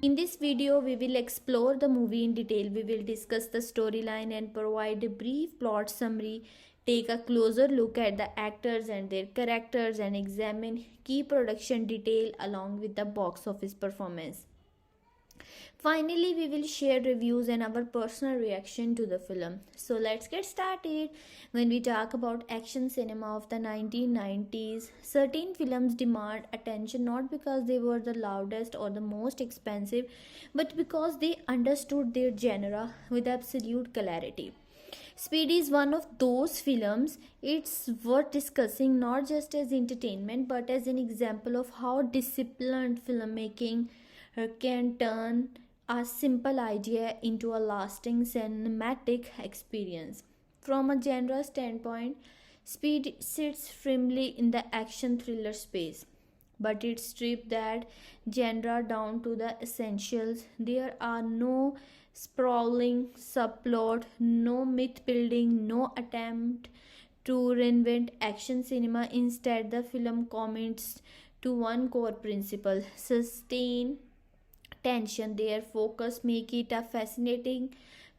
In this video, we will explore the movie in detail. We will discuss the storyline and provide a brief plot summary, take a closer look at the actors and their characters, and examine key production detail along with the box office performance. Finally, we will share reviews and our personal reaction to the film. So let's get started. When we talk about action cinema of the 1990s, certain films demand attention not because they were the loudest or the most expensive, but because they understood their genre with absolute clarity. Speed is one of those films. It's worth discussing not just as entertainment but as an example of how disciplined filmmaking can turn a simple idea into a lasting cinematic experience. From a genre standpoint, Speed sits firmly in the action thriller space, but it strips that genre down to the essentials. There are no sprawling subplot, no myth building, no attempt to reinvent action cinema. Instead, the film commits to one core principle: sustain tension. Their focus make it a fascinating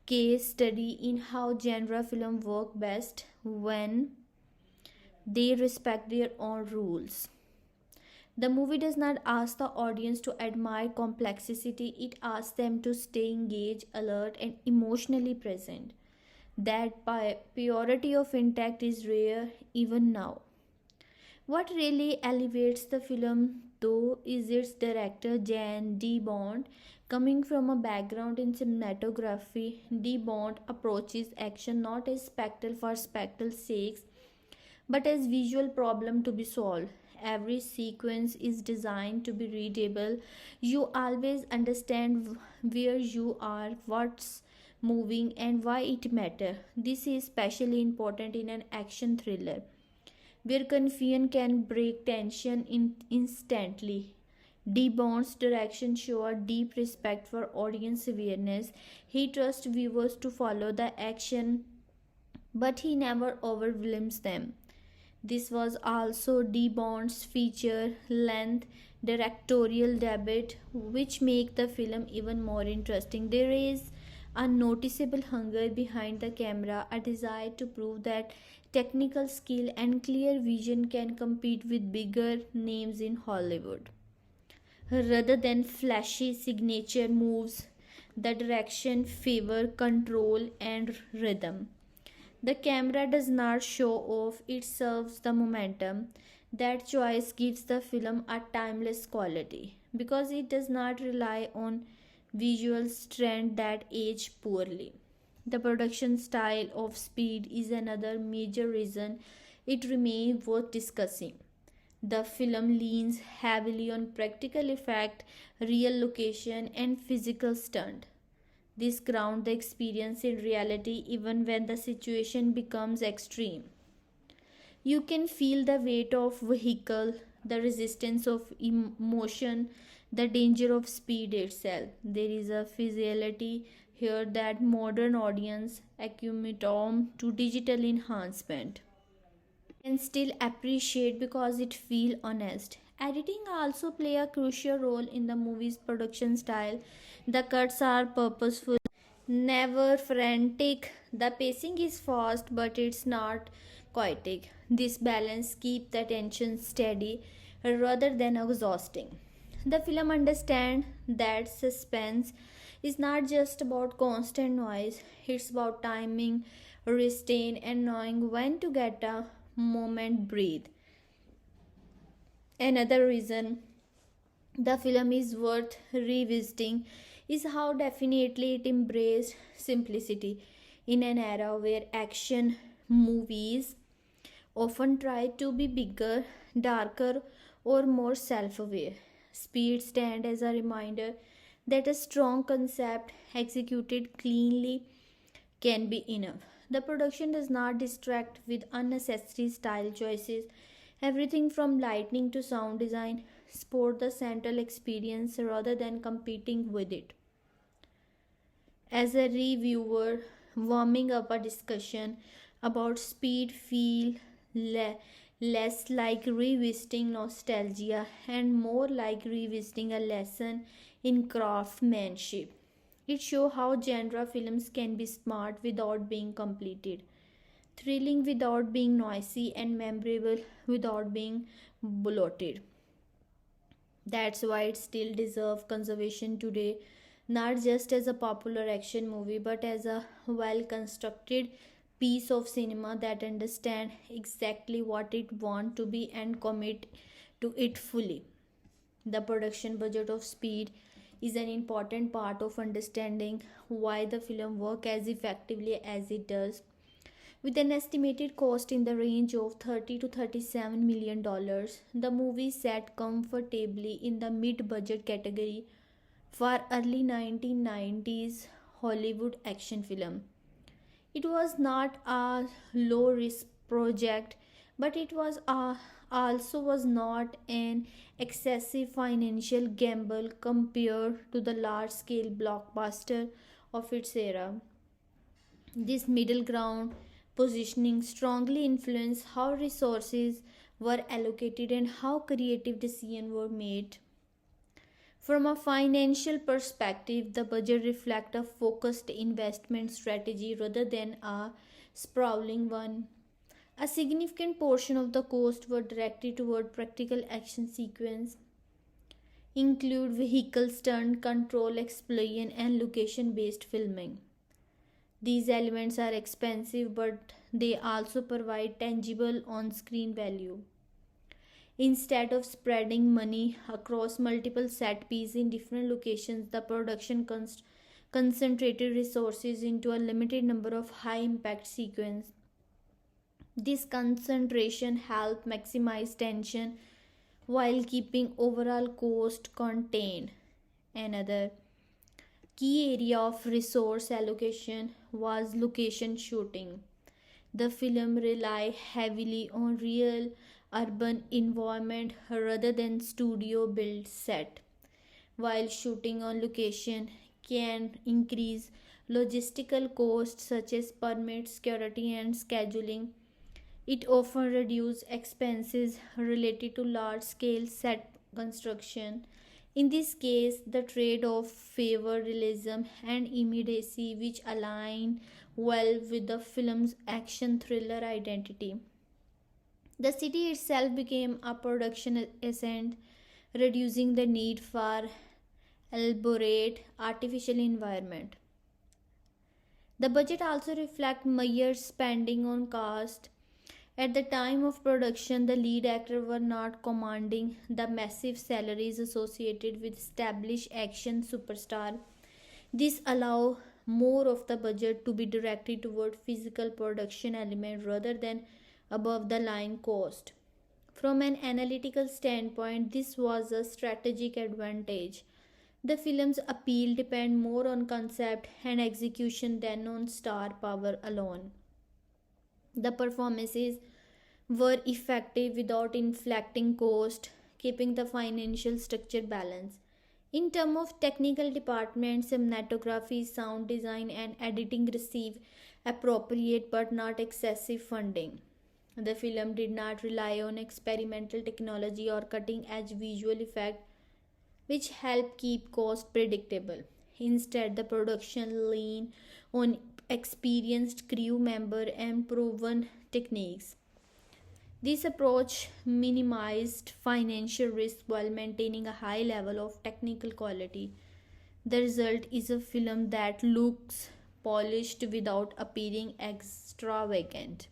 case study in how genre film work best when they respect their own rules. The movie does not ask the audience to admire complexity, it asks them to stay engaged, alert, and emotionally present. That purity of intact is rare even now. What really elevates the film, though, is its director Jan de Bont. Coming from a background in cinematography, de Bont approaches action not as spectacle for spectacle's sake, but as visual problem to be solved. Every sequence is designed to be readable. You always understand where you are, what's moving, and why it matters. This is especially important in an action thriller where confusion can break tension instantly. De Bont's direction shows a deep respect for audience awareness. He trusts viewers to follow the action, but he never overwhelms them. This was also De Bont's feature length directorial debut, which make the film even more interesting. There is a noticeable hunger behind the camera, a desire to prove that technical skill and clear vision can compete with bigger names in Hollywood. Rather than flashy signature moves, the direction favor control and rhythm. The camera does not show off, it serves the momentum. That choice gives the film a timeless quality because it does not rely on visual strength that age poorly. The production style of Speed is another major reason it remains worth discussing. The film leans heavily on practical effect, real location, and physical stunt. This ground the experience in reality even when the situation becomes extreme. You can feel the weight of vehicle, the resistance of emotion, the danger of speed itself. There is a physicality here that modern audience accumulate to digital enhancement can still appreciate because it feel honest. Editing also play a crucial role in the movie's production style. The cuts are purposeful, never frantic. The pacing is fast but it's not chaotic. This balance keeps the tension steady rather than exhausting. The film understands that suspense is not just about constant noise, it's about timing, restraint, and knowing when to get a moment breathe. Another reason the film is worth revisiting is how definitely it embraced simplicity in an era where action movies often try to be bigger, darker, or more self aware. Speed stands as a reminder that a strong concept executed cleanly can be enough. The production does not distract with unnecessary style choices. Everything from lighting to sound design support the central experience rather than competing with it. As a reviewer, warming up a discussion about speed feel less like revisiting nostalgia and more like revisiting a lesson in craftsmanship. It shows how genre films can be smart without being completed, thrilling without being noisy, and memorable without being bloated. That's why it still deserves conservation today, not just as a popular action movie, but as a well constructed piece of cinema that understands exactly what it wants to be and commit to it fully. The production budget of Speed is an important part of understanding why the film works as effectively as it does. With an estimated cost in the range of 30 to 37 million dollars, the movie sat comfortably in the mid-budget category for early 1990s Hollywood action film. It was not a low risk project, but it was also was not an excessive financial gamble compared to the large scale blockbuster of its era. This middle ground positioning strongly influenced how resources were allocated and how creative decisions were made. From a financial perspective, the budget reflects a focused investment strategy rather than a sprawling one. A significant portion of the cost were directed toward practical action sequence, include vehicle stunt, control explosion, and location-based filming. These elements are expensive, but they also provide tangible on-screen value. Instead of spreading money across multiple set pieces in different locations, the production concentrated resources into a limited number of high impact sequences. This concentration helped maximize tension while keeping overall cost contained. Another key area of resource allocation was location shooting. The film relied heavily on real urban environment rather than studio built set. While shooting on location can increase logistical costs such as permit, security, and scheduling, it often reduces expenses related to large scale set construction. In this case, the trade off favor realism and immediacy, which align well with the film's action thriller identity. The city itself became a production asset, reducing the need for elaborate artificial environment. The budget also reflects Meyer's spending on cast. At the time of production, the lead actors were not commanding the massive salaries associated with established action superstars. This allowed more of the budget to be directed toward physical production elements rather than above the line cost. From an analytical standpoint, this was a strategic advantage. The film's appeal depend more on concept and execution than on star power alone. The performances were effective without inflecting cost, keeping the financial structure balanced. In terms of technical departments, cinematography, sound design, and editing received appropriate but not excessive funding. The film did not rely on experimental technology or cutting edge visual effects, which helped keep costs predictable. Instead, the production leaned on experienced crew members and proven techniques. This approach minimized financial risk while maintaining a high level of technical quality. The result is a film that looks polished without appearing extravagant.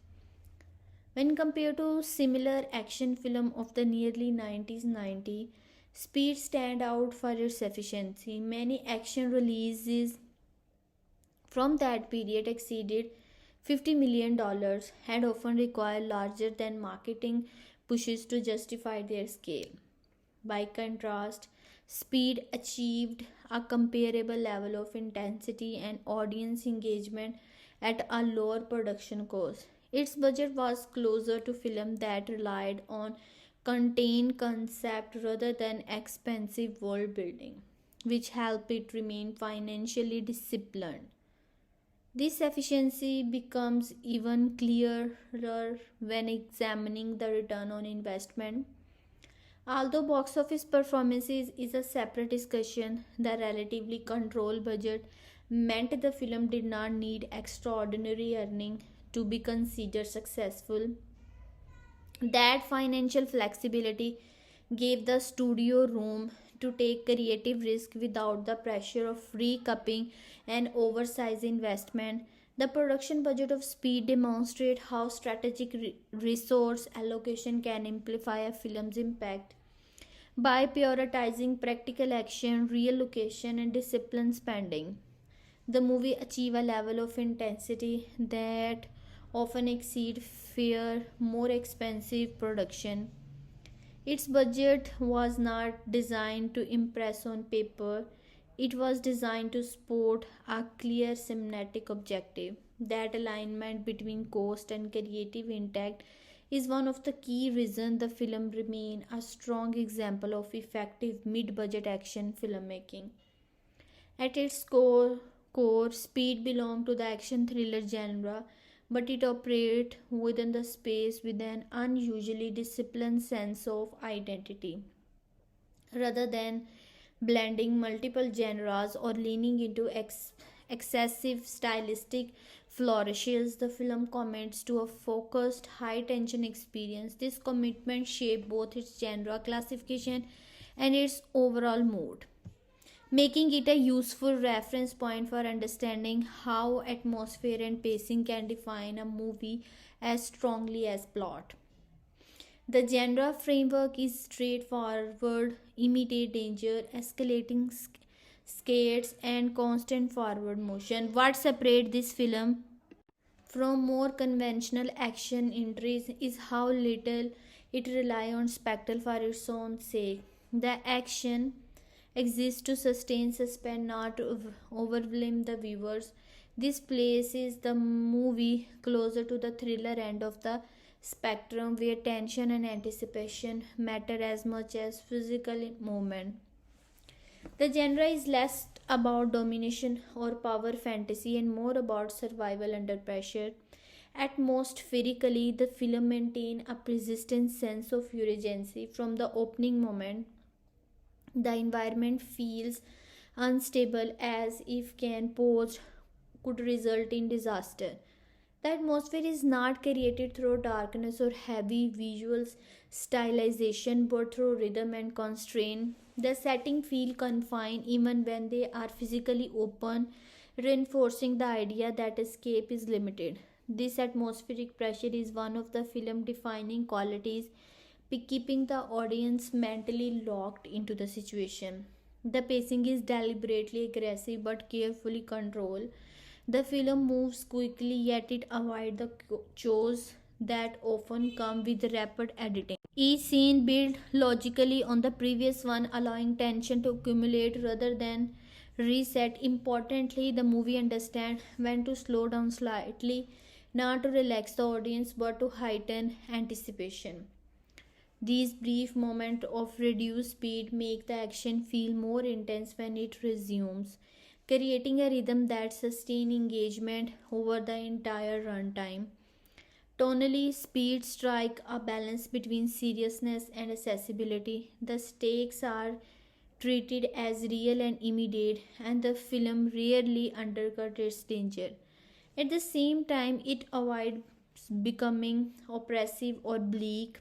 When compared to similar action film of the nearly 90s, Speed stand out for its efficiency. Many action releases from that period exceeded $50 million and often require larger than marketing pushes to justify their scale. By contrast, Speed achieved a comparable level of intensity and audience engagement at a lower production cost. Its budget was closer to film that relied on contained concept rather than expensive world building, which helped it remain financially disciplined. This efficiency becomes even clearer when examining the return on investment. Although box office performances is a separate discussion, the relatively controlled budget meant the film did not need extraordinary earning to be considered successful. That financial flexibility gave the studio room to take creative risk without the pressure of recapping and oversized investment. The production budget of Speed demonstrate how strategic resource allocation can amplify a film's impact. By prioritizing practical action, real location, and disciplined spending, the movie achieve a level of intensity that often exceed fair, more expensive production. Its budget was not designed to impress on paper, it was designed to support a clear cinematic objective. That alignment between cost and creative intent is one of the key reasons the film remains a strong example of effective mid-budget action filmmaking. At its core, Speed belongs to the action thriller genre, but it operates within the space with an unusually disciplined sense of identity. Rather than blending multiple genres or leaning into excessive stylistic flourishes, the film commits to a focused, high tension experience. This commitment shaped both its genre classification and its overall mood, making it a useful reference point for understanding how atmosphere and pacing can define a movie as strongly as plot. The genre framework is straightforward, immediate danger, escalating scares, and constant forward motion. What separates this film from more conventional action entries is how little it relies on spectacle for its own sake. The action exists to sustain suspense, not to overwhelm the viewers. This places the movie closer to the thriller end of the spectrum, where tension and anticipation matter as much as physical movement. The genre is less about domination or power fantasy and more about survival under pressure. Atmospherically, the film maintains a persistent sense of urgency from the opening moment. The environment feels unstable, as if can pause could result in disaster. The atmosphere is not created through darkness or heavy visual stylization but through rhythm and constraint. The setting feel confined even when they are physically open, reinforcing the idea that escape is limited. This atmospheric pressure is one of the film defining qualities, keeping the audience mentally locked into the situation. The pacing is deliberately aggressive but carefully controlled. The film moves quickly, yet it avoids the chores that often come with rapid editing. Each scene builds logically on the previous one, allowing tension to accumulate rather than reset. Importantly, the movie understands when to slow down slightly, not to relax the audience but to heighten anticipation. These brief moments of reduced speed make the action feel more intense when it resumes, creating a rhythm that sustains engagement over the entire runtime. Tonally, Speed strike a balance between seriousness and accessibility. The stakes are treated as real and immediate, and the film rarely undercuts its danger. At the same time, it avoids becoming oppressive or bleak.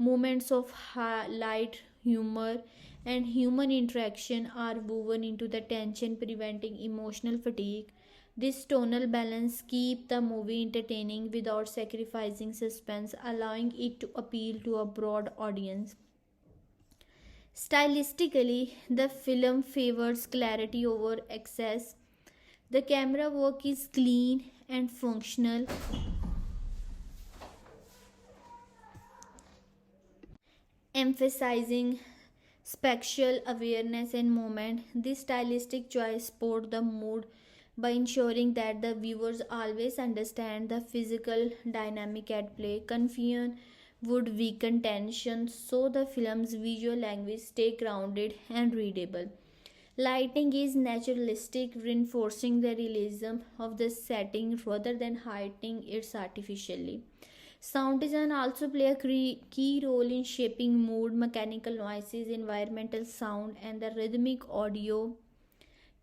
Moments of light, humor, and human interaction are woven into the tension, preventing emotional fatigue. This tonal balance keeps the movie entertaining without sacrificing suspense, allowing it to appeal to a broad audience. Stylistically, the film favors clarity over excess. The camera work is clean and functional, emphasizing spatial awareness and moment. This stylistic choice support the mood by ensuring that the viewers always understand the physical dynamic at play. Confusion would weaken tension, so the film's visual language stay grounded and readable. Lighting is naturalistic, reinforcing the realism of the setting rather than heightening it artificially. Sound design also play a key role in shaping mood. Mechanical noises, environmental sound, and the rhythmic audio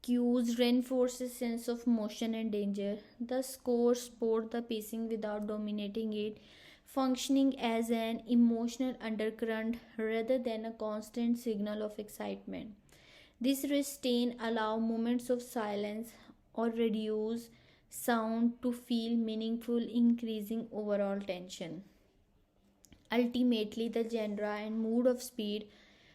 cues reinforce a sense of motion and danger. The score supports the pacing without dominating it, functioning as an emotional undercurrent rather than a constant signal of excitement. This restraint allows moments of silence or reduce sound to feel meaningful, increasing overall tension. Ultimately, the genre and mood of Speed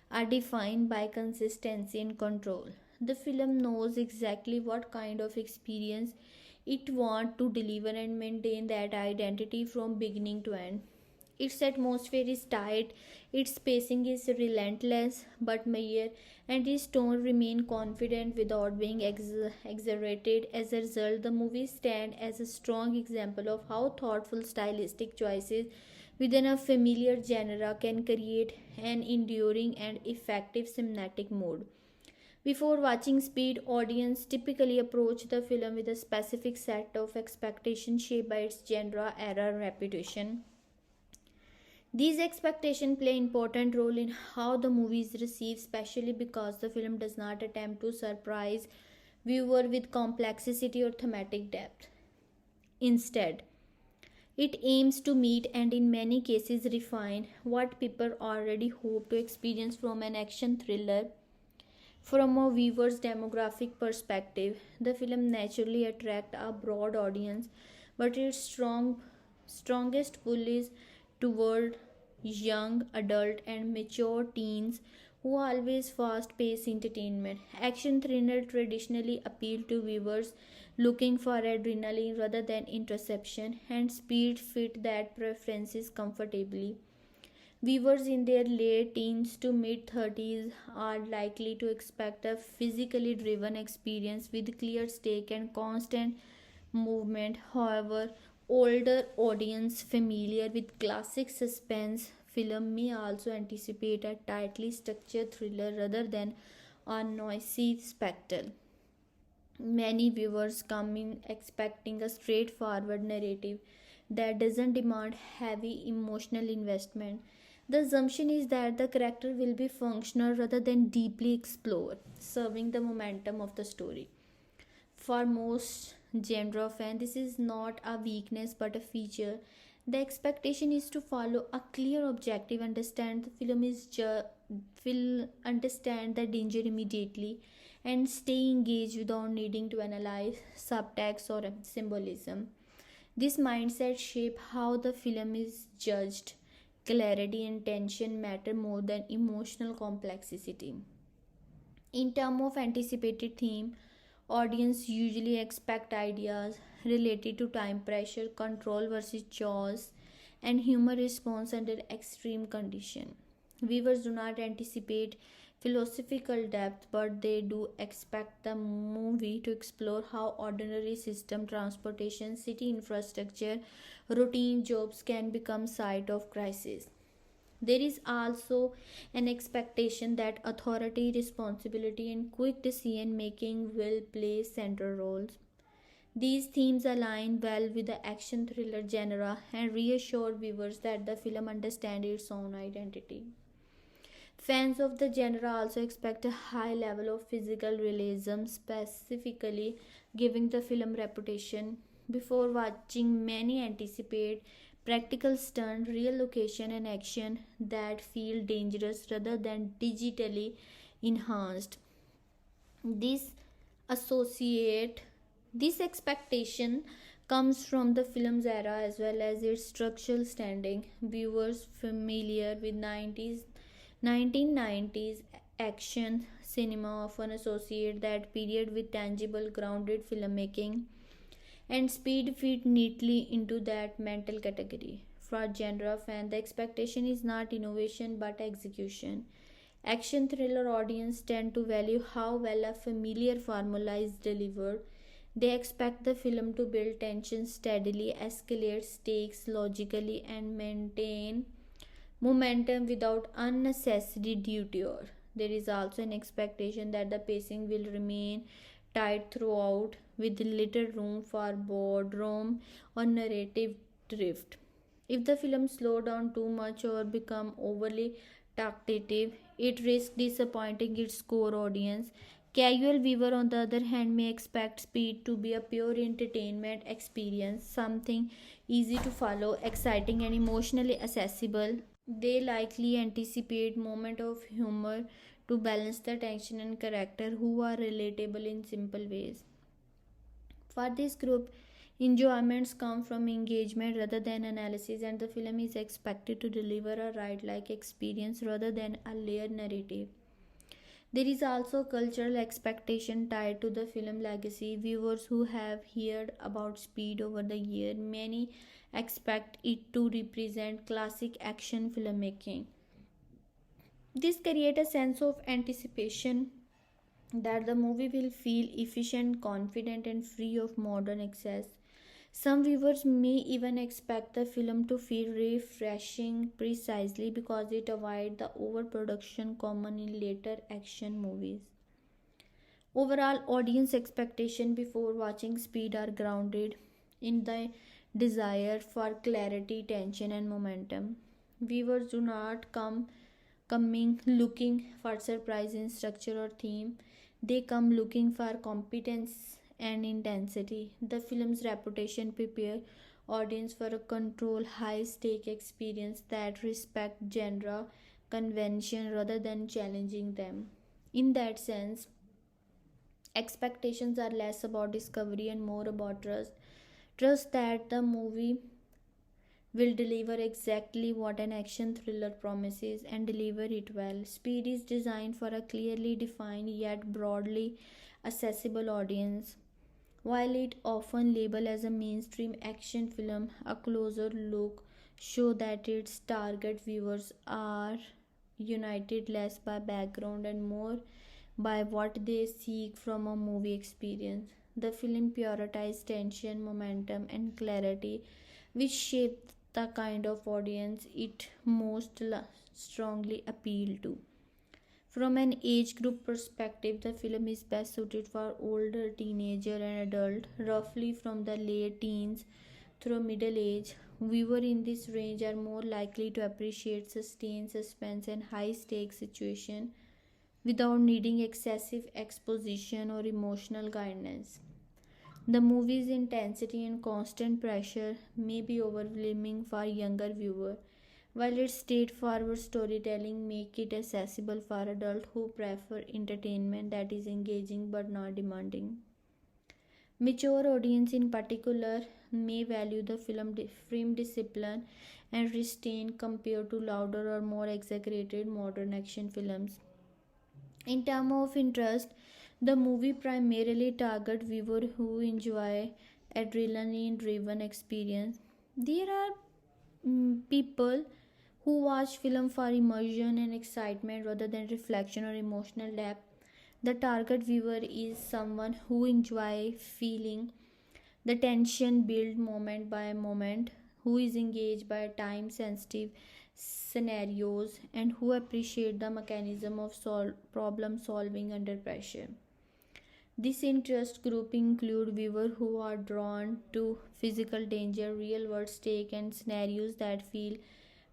are defined by consistency and control. The film knows exactly what kind of experience it wants to deliver and maintain that identity from beginning to end. Its atmosphere is tight, its pacing is relentless but measured, and its tone remains confident without being exaggerated. As a result, the movie stands as a strong example of how thoughtful stylistic choices within a familiar genre can create an enduring and effective cinematic mood. Before watching Speed, audience typically approach the film with a specific set of expectations shaped by its genre, era, reputation. These expectations play an important role in how the movie is received, especially because the film does not attempt to surprise viewer with complexity or thematic depth. Instead, it aims to meet and in many cases refine what people already hope to experience from an action thriller. From a viewer's demographic perspective, the film naturally attracts a broad audience, but its strongest pull is toward young, adult, and mature teens who always fast-paced entertainment. Action thriller traditionally appeal to viewers looking for adrenaline rather than interception, and Speed fit that preferences comfortably. Viewers in their late teens to mid 30s are likely to expect a physically driven experience with clear stake and constant movement. However, older audience familiar with classic suspense film may also anticipate a tightly structured thriller rather than a noisy spectacle. Many viewers come in expecting a straightforward narrative that doesn't demand heavy emotional investment. The assumption is that the character will be functional rather than deeply explored, serving the momentum of the story. For most genre fans, this is not a weakness but a feature. The expectation is to follow a clear objective, understand the film is will understand the danger immediately, and stay engaged without needing to analyze subtext or symbolism. This mindset shape how the film is judged. Clarity and tension matter more than emotional complexity. In terms of anticipated theme, audience usually expect ideas related to time pressure, control versus chores, and humor response under extreme condition. Viewers do not anticipate philosophical depth, but they do expect the movie to explore how ordinary system, transportation, city infrastructure, routine jobs can become site of crisis. There is also an expectation that authority, responsibility, and quick decision making will play central roles. These themes align well with the action thriller genre and reassure viewers that the film understands its own identity. Fans of the genre also expect a high level of physical realism, specifically giving the film reputation. Before watching, many anticipate practical stunt, real location, and action that feel dangerous rather than digitally enhanced. This associate this expectation comes from the film's era as well as its structural standing. Viewers familiar with 1990s action cinema often associate that period with tangible, grounded filmmaking, and Speed fit neatly into that mental category. For genre fan, the expectation is not innovation but execution. Action thriller audience tend to value how well a familiar formula is delivered. They expect the film to build tension steadily, escalate stakes logically, and maintain momentum without unnecessary detour. There is also an expectation that the pacing will remain tight throughout, with little room for boredom or narrative drift. If the film slows down too much or become overly talkative, it risks disappointing its core audience. Casual viewer, on the other hand, may expect Speed to be a pure entertainment experience, something easy to follow, exciting, and emotionally accessible. They likely anticipate moments of humor to balance the tension and character who are relatable in simple ways. For this group, enjoyments come from engagement rather than analysis, and the film is expected to deliver a ride like experience rather than a layered narrative. There is also cultural expectation tied to the film legacy. Viewers who have heard about Speed over the year, many expect it to represent classic action filmmaking. This creates a sense of anticipation that the movie will feel efficient, confident, and free of modern excess. Some viewers may even expect the film to feel refreshing precisely because it avoids the overproduction common in later action movies. Overall, audience expectation before watching Speed are grounded in the desire for clarity, tension, and momentum. Viewers do not coming looking for surprise in structure or theme. They come looking for competence and intensity. The film's reputation prepare audience for a control high stake experience that respect genre convention rather than challenging them. In that sense, expectations are less about discovery and more about trust. Trust that the movie will deliver exactly what an action thriller promises and deliver it well. Speed is designed for a clearly defined yet broadly accessible audience. While it often labeled as a mainstream action film, a closer look show that its target viewers are united less by background and more by what they seek from a movie experience. The film prioritizes tension, momentum, and clarity, which shape the kind of audience it strongly appeal to. From an age group perspective, the film is best suited for older teenager and adult, roughly from the late teens through middle age. Viewers in this range are more likely to appreciate sustained suspense and high stakes situation without needing excessive exposition or emotional guidance. The movie's intensity and constant pressure may be overwhelming for younger viewers, while its straightforward storytelling make it accessible for adults who prefer entertainment that is engaging but not demanding. Mature audience in particular may value the film discipline and restraint compared to louder or more exaggerated modern action films. In terms of interest, the movie primarily targets viewers who enjoy adrenaline driven experience. There are people who watch film for immersion and excitement rather than reflection or emotional depth. The target viewer is someone who enjoy feeling the tension build moment by moment, who is engaged by time sensitive scenarios, and who appreciate the mechanism of problem solving under pressure. This interest group include viewers who are drawn to physical danger, real world stake, and scenarios that feel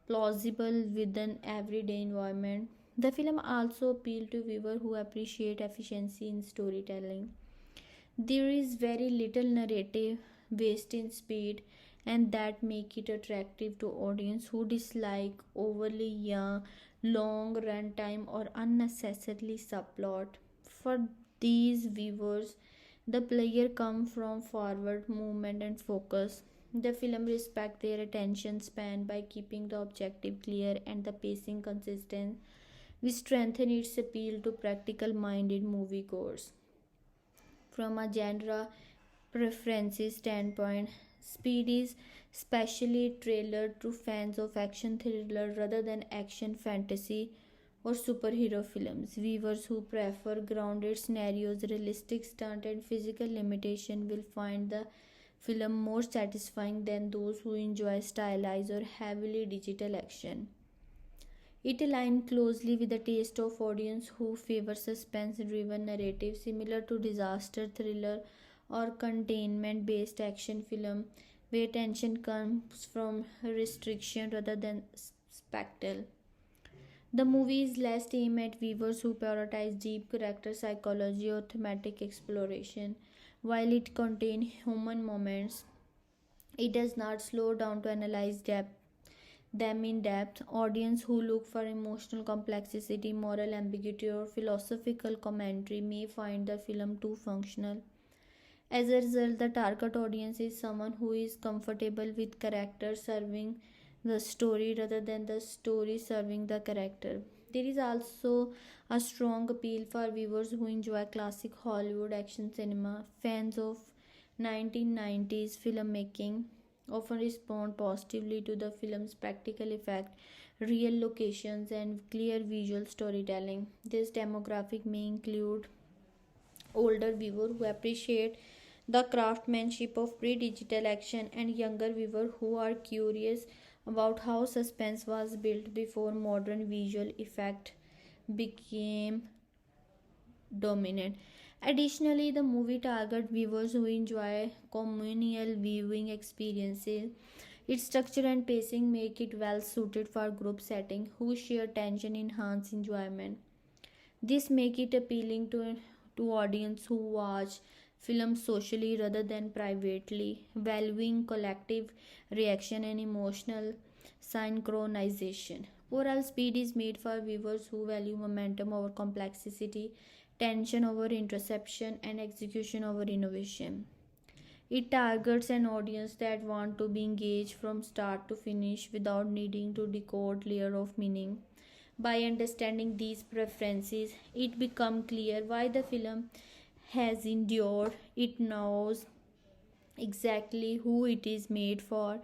plausible within everyday environment. The film also appeals to viewers who appreciate efficiency in storytelling. There is very little narrative waste in Speed, and that make it attractive to audience who dislike overly young, long runtime or unnecessarily subplot. For these viewers, the player come from forward movement and focus. The film respects their attention span by keeping the objective clear and the pacing consistent, which strengthen its appeal to practical minded moviegoers. From a genre preferences standpoint, Speed is specially tailored to fans of action thriller rather than action fantasy or superhero films. Viewers who prefer grounded scenarios, realistic stunt, and physical limitation will find the film more satisfying than those who enjoy stylized or heavily digital action. It aligns closely with the taste of audience who favor suspense-driven narrative similar to disaster thriller or containment-based action film, where tension comes from restriction rather than spectacle. The movie is less aimed at viewers who prioritize deep character psychology or thematic exploration. While it contains human moments, it does not slow down to analyze them in depth. Audience who look for emotional complexity, moral ambiguity, or philosophical commentary may find the film too functional. As a result, the target audience is someone who is comfortable with characters serving the story rather than the story serving the character. There is also a strong appeal for viewers who enjoy classic Hollywood action cinema. Fans of 1990s filmmaking often respond positively to the film's practical effect, real locations, and clear visual storytelling. This demographic may include older viewers who appreciate the craftsmanship of pre-digital action and younger viewers who are curious about how suspense was built before modern visual effect became dominant. Additionally, the movie targets viewers who enjoy communal viewing experiences. Its structure and pacing make it well suited for group setting who share tension enhance enjoyment. This make it appealing to audience who watch films socially rather than privately, valuing collective reaction and emotional synchronization. Overall, Speed is made for viewers who value momentum over complexity, tension over interception, and execution over innovation. It targets an audience that want to be engaged from start to finish without needing to decode layer of meaning. By understanding these preferences, it becomes clear why the film has endured. It knows exactly who it is made for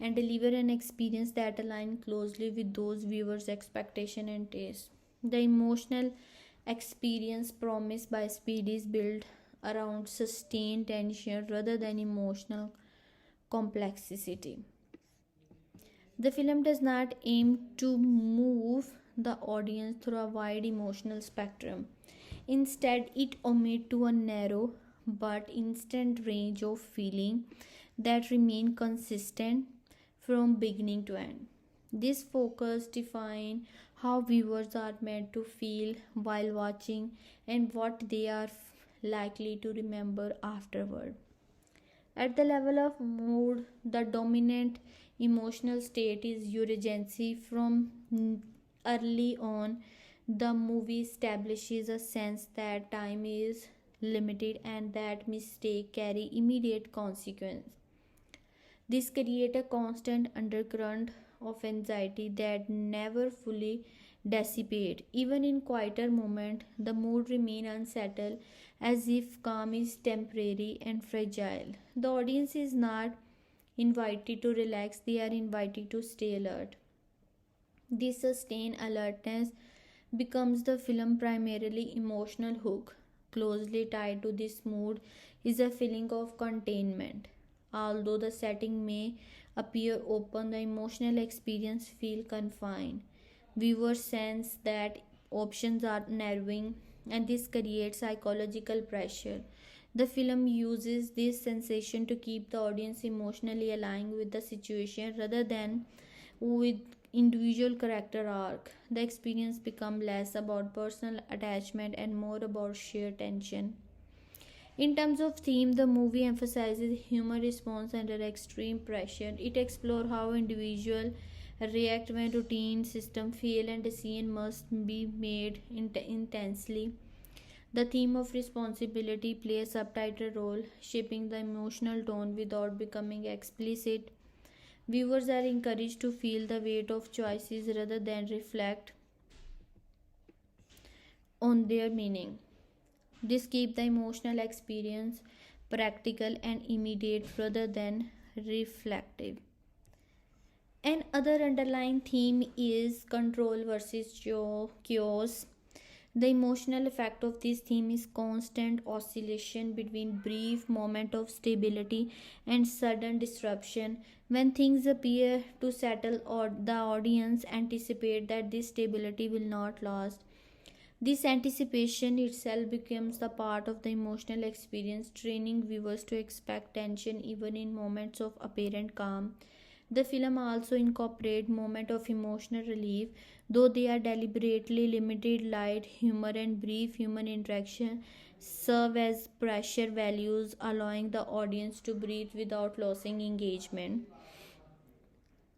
and deliver an experience that aligns closely with those viewers' expectation and taste. The emotional experience promised by Speed is built around sustained tension rather than emotional complexity. The film does not aim to move the audience through a wide emotional spectrum. Instead, it omits to a narrow but instant range of feeling that remain consistent from beginning to end. This focus defines how viewers are meant to feel while watching and what they are likely to remember afterward. At the level of mood, the dominant emotional state is urgency. From early on, the movie establishes a sense that time is limited and that mistakes carry immediate consequence. This creates a constant undercurrent of anxiety that never fully dissipate. Even in quieter moments, the mood remains unsettled as if calm is temporary and fragile. The audience is not invited to relax, they are invited to stay alert. This sustained alertness becomes the film's primarily emotional hook. Closely tied to this mood is a feeling of containment. Although the setting may appear open, the emotional experience feels confined. Viewers sense that options are narrowing, and this creates psychological pressure. The film uses this sensation to keep the audience emotionally aligned with the situation rather than with individual character arc. The experience becomes less about personal attachment and more about sheer tension. In terms of theme, the movie emphasizes human response under extreme pressure. It explores how individuals react when routine systems fail and decisions must be made intensely. The theme of responsibility plays a subtitle role, shaping the emotional tone without becoming explicit. Viewers are encouraged to feel the weight of choices rather than reflect on their meaning. This keeps the emotional experience practical and immediate rather than reflective. Another underlying theme is control versus chaos. The emotional effect of this theme is constant oscillation between brief moment of stability and sudden disruption. When things appear to settle, or the audience anticipate that this stability will not last. This anticipation itself becomes the part of the emotional experience, training viewers to expect tension even in moments of apparent calm. The film also incorporates moments of emotional relief, though they are deliberately limited. Light humor and brief human interaction serve as pressure values, allowing the audience to breathe without losing engagement.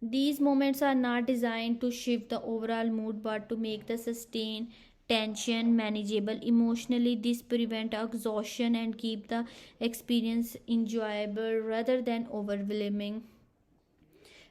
These moments are not designed to shift the overall mood but to make the sustained tension manageable emotionally. This prevent exhaustion and keep the experience enjoyable rather than overwhelming.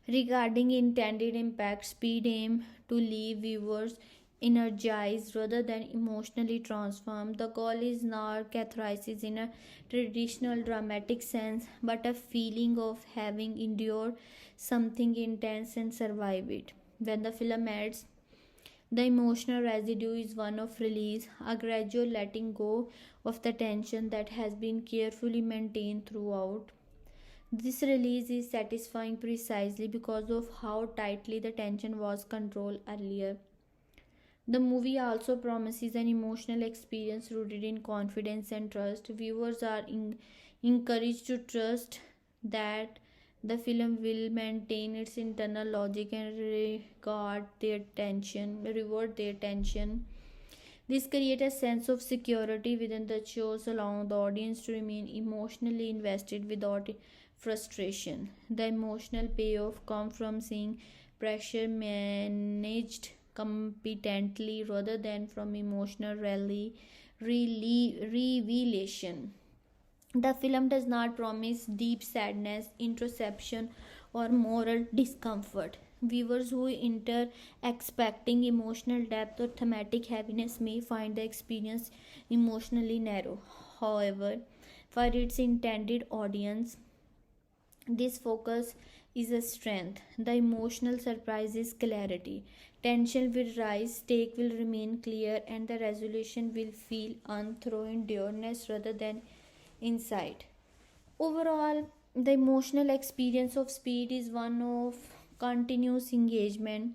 Regarding intended impact, Speed aim to leave viewers energized rather than emotionally transformed. The goal is not catharsis in a traditional dramatic sense, but a feeling of having endured something intense and survived it. When the film ends, the emotional residue is one of release, a gradual letting go of the tension that has been carefully maintained throughout. This release is satisfying precisely because of how tightly the tension was controlled earlier. The movie also promises an emotional experience rooted in confidence and trust. Viewers are encouraged to trust that the film will maintain its internal logic and reward their tension. This creates a sense of security within the shows, allowing the audience to remain emotionally invested without frustration. The emotional payoff comes from seeing pressure managed competently rather than from emotional revelation. The film does not promise deep sadness, introspection, or moral discomfort. Viewers who enter expecting emotional depth or thematic heaviness may find the experience emotionally narrow. However, for its intended audience, this focus is a strength. The emotional surprise is clarity. Tension will rise, stake will remain clear, and the resolution will feel earned through endurance rather than insight. Overall, the emotional experience of Speed is one of continuous engagement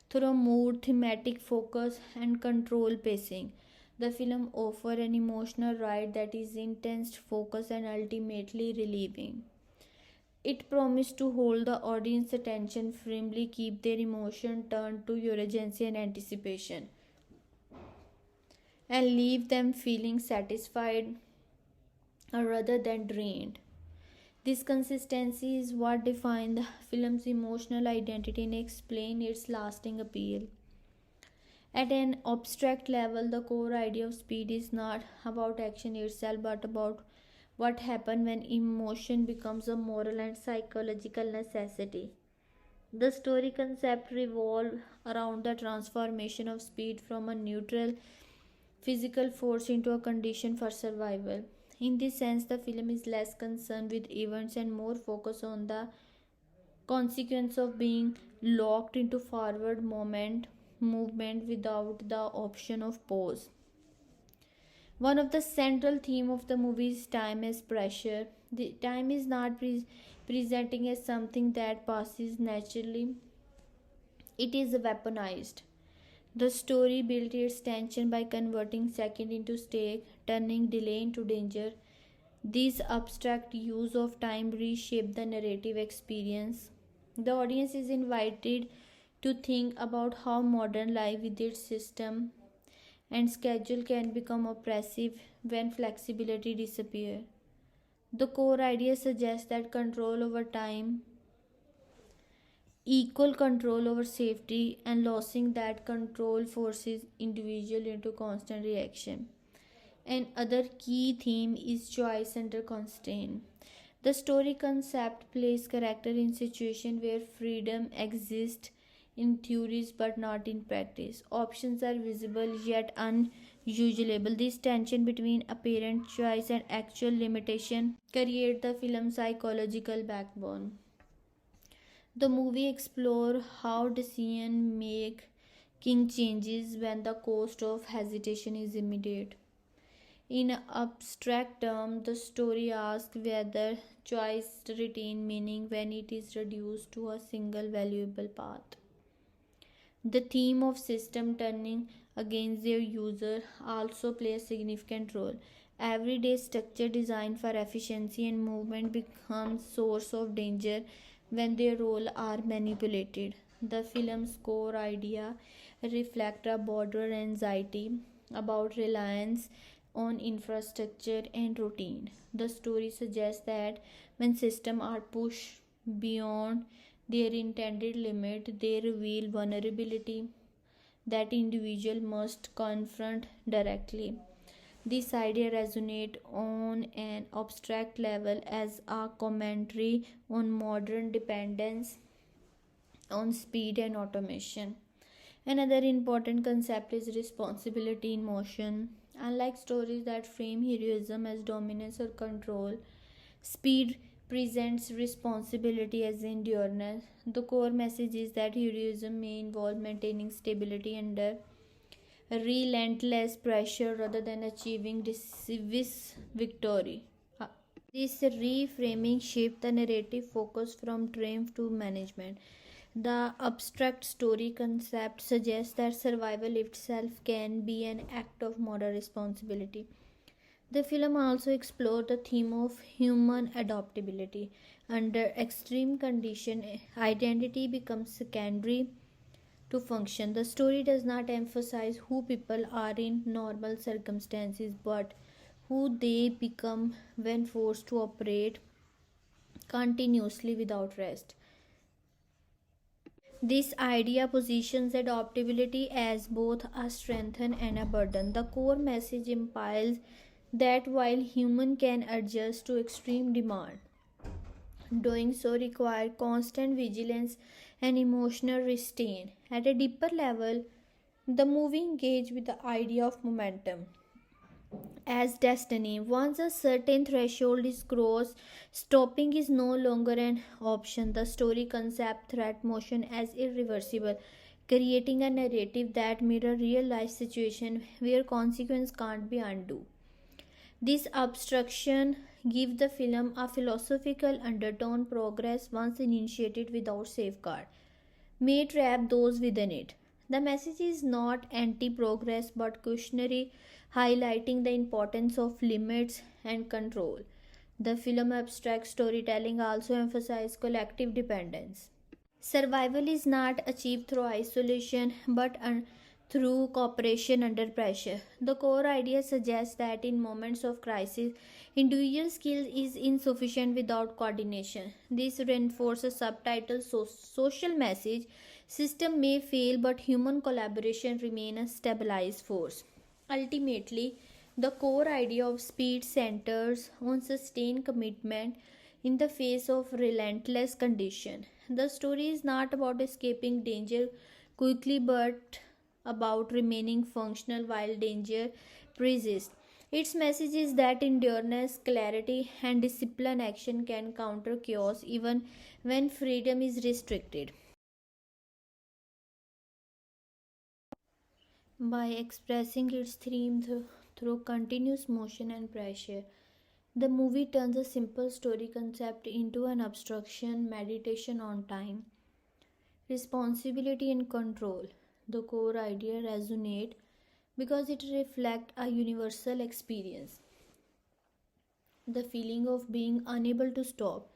through mood, thematic focus, and control pacing. The film offers an emotional ride that is intense, focused, and ultimately relieving. It promised to hold the audience attention firmly, keep their emotion turned to urgency and anticipation, and leave them feeling satisfied rather than drained. This consistency is what defines the film's emotional identity and explains its lasting appeal. At an abstract level, the core idea of Speed is not about action itself but about what happens when emotion becomes a moral and psychological necessity. The story concept revolves around the transformation of speed from a neutral physical force into a condition for survival. In this sense, the film is less concerned with events and more focused on the consequence of being locked into forward movement without the option of pause. One of the central theme of the movie is time as pressure. The time is not presenting as something that passes naturally. It is weaponized. The story built its tension by converting second into stake, turning delay into danger. This abstract use of time reshaped the narrative experience. The audience is invited to think about how modern life with its system and schedule can become oppressive when flexibility disappears. The core idea suggests that control over time equal control over safety, and losing that control forces individual into constant reaction. Another key theme is choice under constraint. The story concept places character in situations where freedom exists in theories but not in practice. Options are visible yet unusual. This tension between apparent choice and actual limitation creates the film's psychological backbone. The movie explores how decision King changes when the cost of hesitation is immediate. In abstract terms, the story asks whether choice retains meaning when it is reduced to a single valuable path. The theme of system turning against their user also plays a significant role. Everyday structure designed for efficiency and movement becomes source of danger when their role are manipulated. The film's core idea reflects a broader anxiety about reliance on infrastructure and routine. The story suggests that when systems are pushed beyond their intended limit, they reveal vulnerability that individual must confront directly. This idea resonates on an abstract level as a commentary on modern dependence on speed and automation. Another important concept is responsibility in motion. Unlike stories that frame heroism as dominance or control, speed presents responsibility as endurance. The core message is that heroism may involve maintaining stability under relentless pressure rather than achieving decisive victory. This reframing shifts the narrative focus from triumph to management. The abstract story concept suggests that survival itself can be an act of moral responsibility. The film also explored the theme of human adaptability. Under extreme conditions, identity becomes secondary to function. The story does not emphasize who people are in normal circumstances, but who they become when forced to operate continuously without rest. This idea positions adaptability as both a strength and a burden. The core message implies that while human can adjust to extreme demand, doing so requires constant vigilance and emotional restraint. At a deeper level, the movie engages with the idea of momentum as destiny. Once a certain threshold is crossed, stopping is no longer an option. The story concept threat motion as irreversible, creating a narrative that mirror real life situation where consequence can't be undone. This abstraction gives the film a philosophical undertone. Progress, once initiated without safeguard, may trap those within it. The message is not anti progress but cautionary, highlighting the importance of limits and control. The film abstract storytelling also emphasizes collective dependence. Survival is not achieved through isolation but through cooperation under pressure. The core idea suggests that in moments of crisis, individual skill is insufficient without coordination. This reinforces subtitle social message. System may fail, but human collaboration remain a stabilized force. Ultimately, the core idea of speed centers on sustained commitment in the face of relentless condition. The story is not about escaping danger quickly but about remaining functional while danger persists. Its message is that endurance, clarity, and disciplined action can counter chaos even when freedom is restricted. By expressing its theme through continuous motion and pressure, the movie turns a simple story concept into an abstraction meditation on time, responsibility, and control. The core idea resonates because it reflects a universal experience, the feeling of being unable to stop,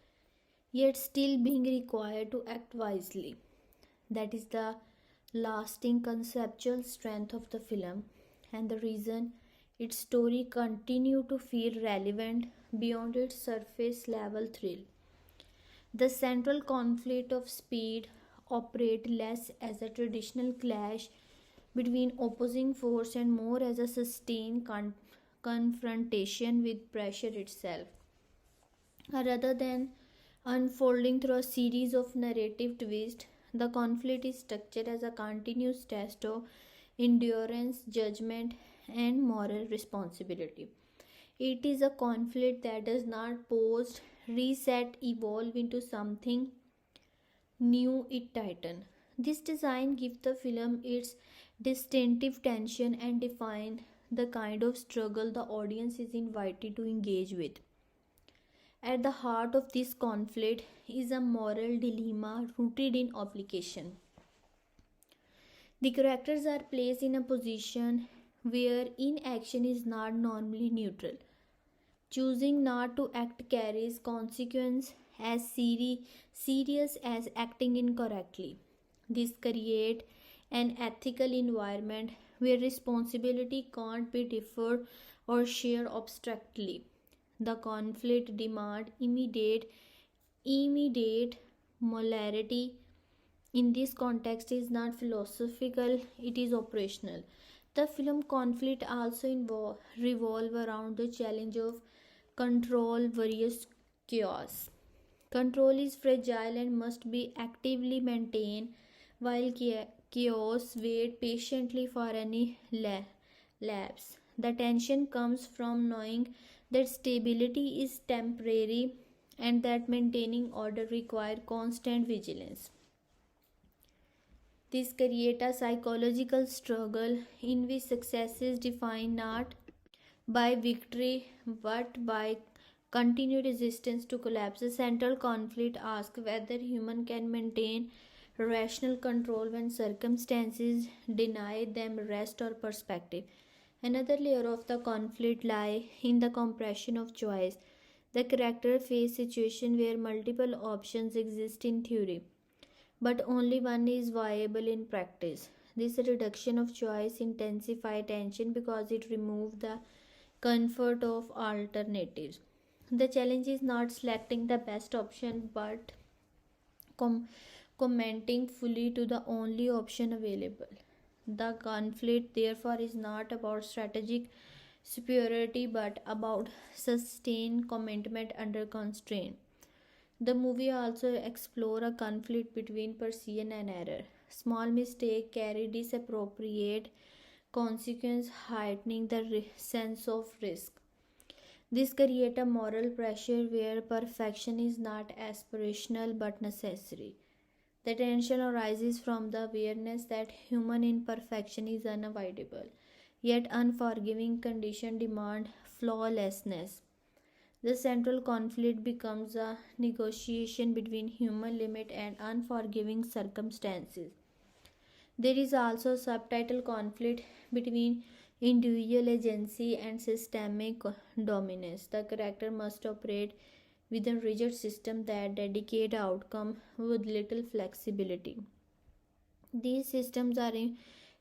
yet still being required to act wisely. That is the lasting conceptual strength of the film and the reason its story continue to feel relevant beyond its surface level thrill. The central conflict of speed operates less as a traditional clash between opposing force and more as a sustained confrontation with pressure itself. Rather than unfolding through a series of narrative twists, the conflict is structured as a continuous test of endurance, judgment, and moral responsibility. It is a conflict that does not pause, reset, evolve into something new, it tightens. This design gives the film its distinctive tension and define the kind of struggle the audience is invited to engage with. At the heart of this conflict is a moral dilemma rooted in obligation. The characters are placed in a position where inaction is not normally neutral. Choosing not to act carries consequence as serious as acting incorrectly. This creates an ethical environment where responsibility can't be deferred or shared abstractly. The conflict demands immediate molarity in this context is not philosophical, it is operational. The film conflict also revolve around the challenge of control versus chaos. Control is fragile and must be actively maintained, while chaos waits patiently for any lapse. The tension comes from knowing that stability is temporary and that maintaining order requires constant vigilance. This creates a psychological struggle in which success is defined not by victory but by continued resistance to collapse. The central conflict asks whether human can maintain rational control when circumstances deny them rest or perspective. Another layer of the conflict lies in the compression of choice. The character face situations where multiple options exist in theory, but only one is viable in practice. This reduction of choice intensifies tension because it removes the comfort of alternatives. The challenge is not selecting the best option but com- commenting fully to the only option available. The conflict, therefore, is not about strategic superiority but about sustained commitment under constraint. The movie also explores a conflict between precision and error. Small mistakes carry disappropriate consequence, heightening the sense of risk. This creates a moral pressure where perfection is not aspirational but necessary. The tension arises from the awareness that human imperfection is unavoidable, yet unforgiving conditions demand flawlessness. The central conflict becomes a negotiation between human limit and unforgiving circumstances. There is also subtitle conflict between individual agency and systemic dominance. The character must operate within rigid system that dedicate outcome with little flexibility. These systems are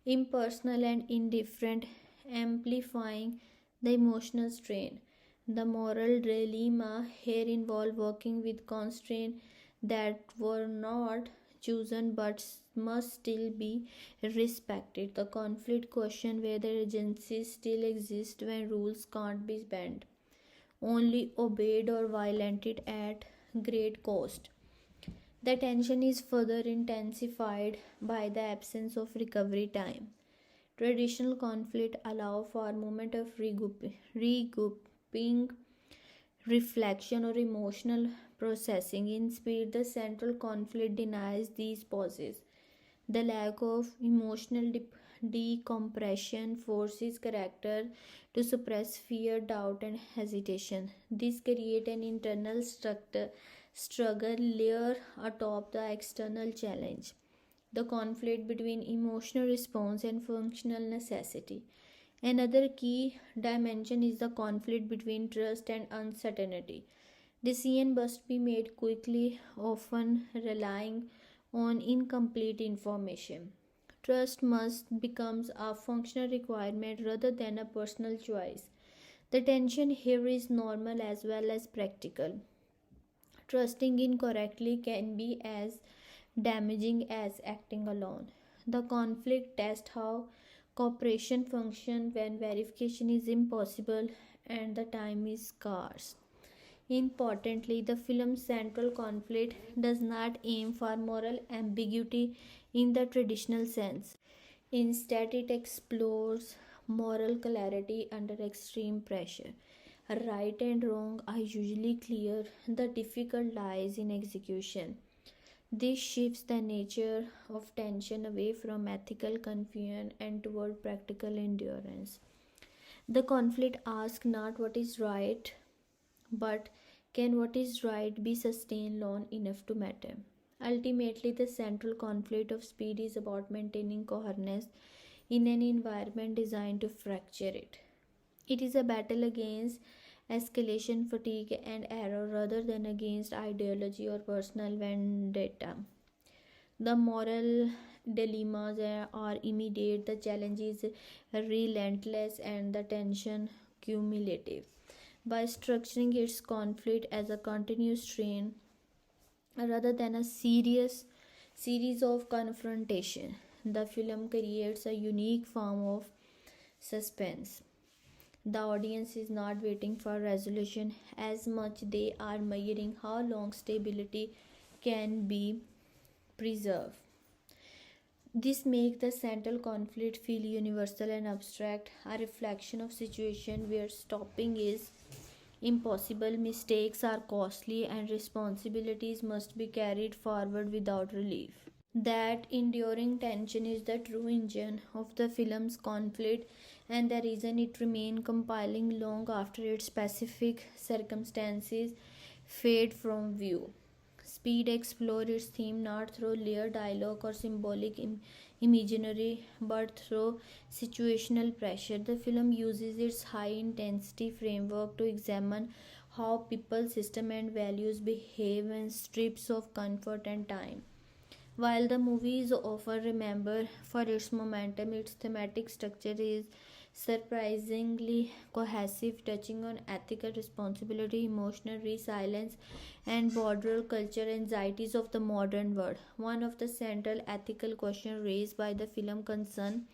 impersonal and indifferent, amplifying the emotional strain. The moral dilemma here involves working with constraints that were not chosen but must still be respected. The conflict question whether agency still exists when rules can't be bent, only obeyed or violated at great cost. The tension is further intensified by the absence of recovery time. Traditional conflict allow for a moment of regrouping, reflection, or emotional processing. In speed, the central conflict denies these pauses. The lack of emotional decompression forces character to suppress fear, doubt, and hesitation. This creates an internal struggle layer atop the external challenge. The conflict between emotional response and functional necessity. Another key dimension is the conflict between trust and uncertainty. Decision must be made quickly, often relying on incomplete information. Trust must become a functional requirement rather than a personal choice. The tension here is normal as well as practical. Trusting incorrectly can be as damaging as acting alone. The conflict tests how cooperation functions when verification is impossible and the time is scarce. Importantly, the film's central conflict does not aim for moral ambiguity in the traditional sense. Instead, it explores moral clarity under extreme pressure. Right and wrong are usually clear, the difficult lies in execution. This shifts the nature of tension away from ethical confusion and toward practical endurance. The conflict asks not what is right, but can what is right be sustained long enough to matter? Ultimately, the central conflict of speed is about maintaining coherence in an environment designed to fracture it. It is a battle against escalation fatigue and error rather than against ideology or personal vendetta. The moral dilemmas are immediate, the challenge is relentless, and the tension cumulative. By structuring its conflict as a continuous strain rather than a serious series of confrontation, the film creates a unique form of suspense. The audience is not waiting for resolution as much they are measuring how long stability can be preserved. This makes the central conflict feel universal and abstract, a reflection of situation where stopping is impossible, mistakes are costly, and responsibilities must be carried forward without relief. That enduring tension is the true engine of the film's conflict and the reason it remains compelling long after its specific circumstances fade from view. Speed explores its theme not through layered dialogue or symbolic imagery but through situational pressure. The film uses its high intensity framework to examine how people, system, and values behave when strips of comfort and time. While the movie is often remembered for its momentum, its thematic structure is surprisingly cohesive, touching on ethical responsibility, emotional resilience, and broader cultural anxieties of the modern world. One of the central ethical questions raised by the film concerns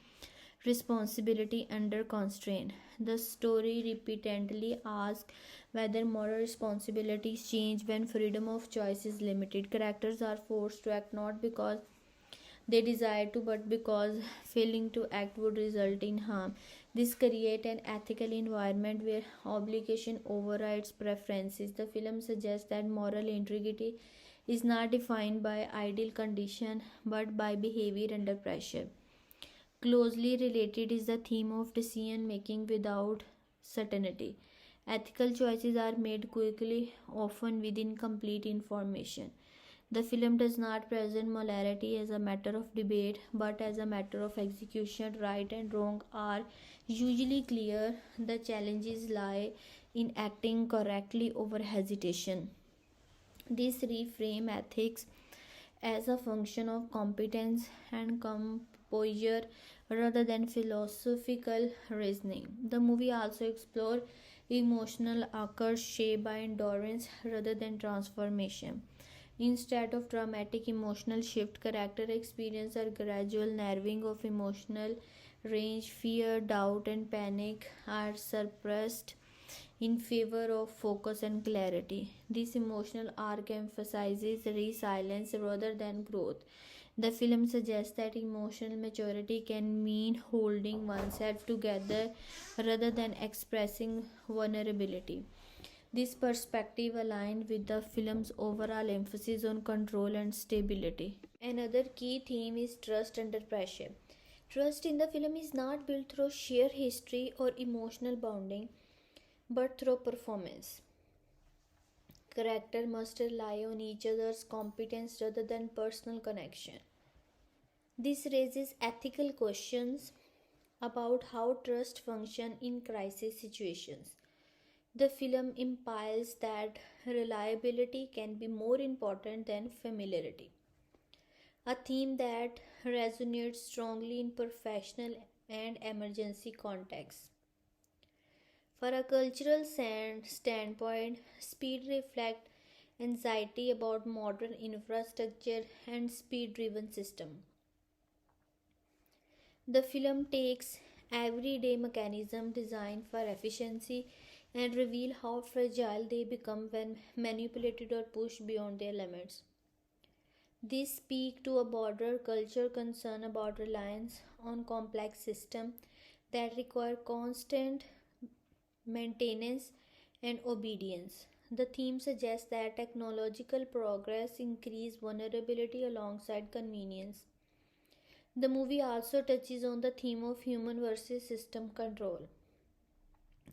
responsibility under constraint. The story repeatedly asks whether moral responsibilities change when freedom of choice is limited. Characters are forced to act not because they desire to but because failing to act would result in harm. This creates an ethical environment where obligation overrides preferences. The film suggests that moral integrity is not defined by ideal condition but by behavior under pressure. Closely related is the theme of decision making without certainty. Ethical choices are made quickly, often with incomplete information. The film does not present morality as a matter of debate but as a matter of execution. Right and wrong are usually clear. The challenges lie in acting correctly over hesitation. This reframe ethics as a function of competence and composure rather than philosophical reasoning. The movie also explores emotional arcs shaped by endurance rather than transformation. Instead of dramatic emotional shift, character experience a gradual narrowing of emotional range. Fear, doubt, and panic are suppressed in favor of focus and clarity. This emotional arc emphasizes resilience rather than growth. The film suggests that emotional maturity can mean holding oneself together rather than expressing vulnerability. This perspective aligns with the film's overall emphasis on control and stability. Another key theme is trust under pressure. Trust in the film is not built through sheer history or emotional bonding, but through performance. Character must rely on each other's competence rather than personal connection. This raises ethical questions about how trust functions in crisis situations. The film implies that reliability can be more important than familiarity, a theme that resonates strongly in professional and emergency contexts. For a cultural standpoint, speed reflects anxiety about modern infrastructure and speed driven system. The film takes everyday mechanism designed for efficiency and reveal how fragile they become when manipulated or pushed beyond their limits. This speaks to a broader culture concern about reliance on complex systems that require constant maintenance and obedience. The theme suggests that technological progress increases vulnerability alongside convenience. The movie also touches on the theme of human versus system control.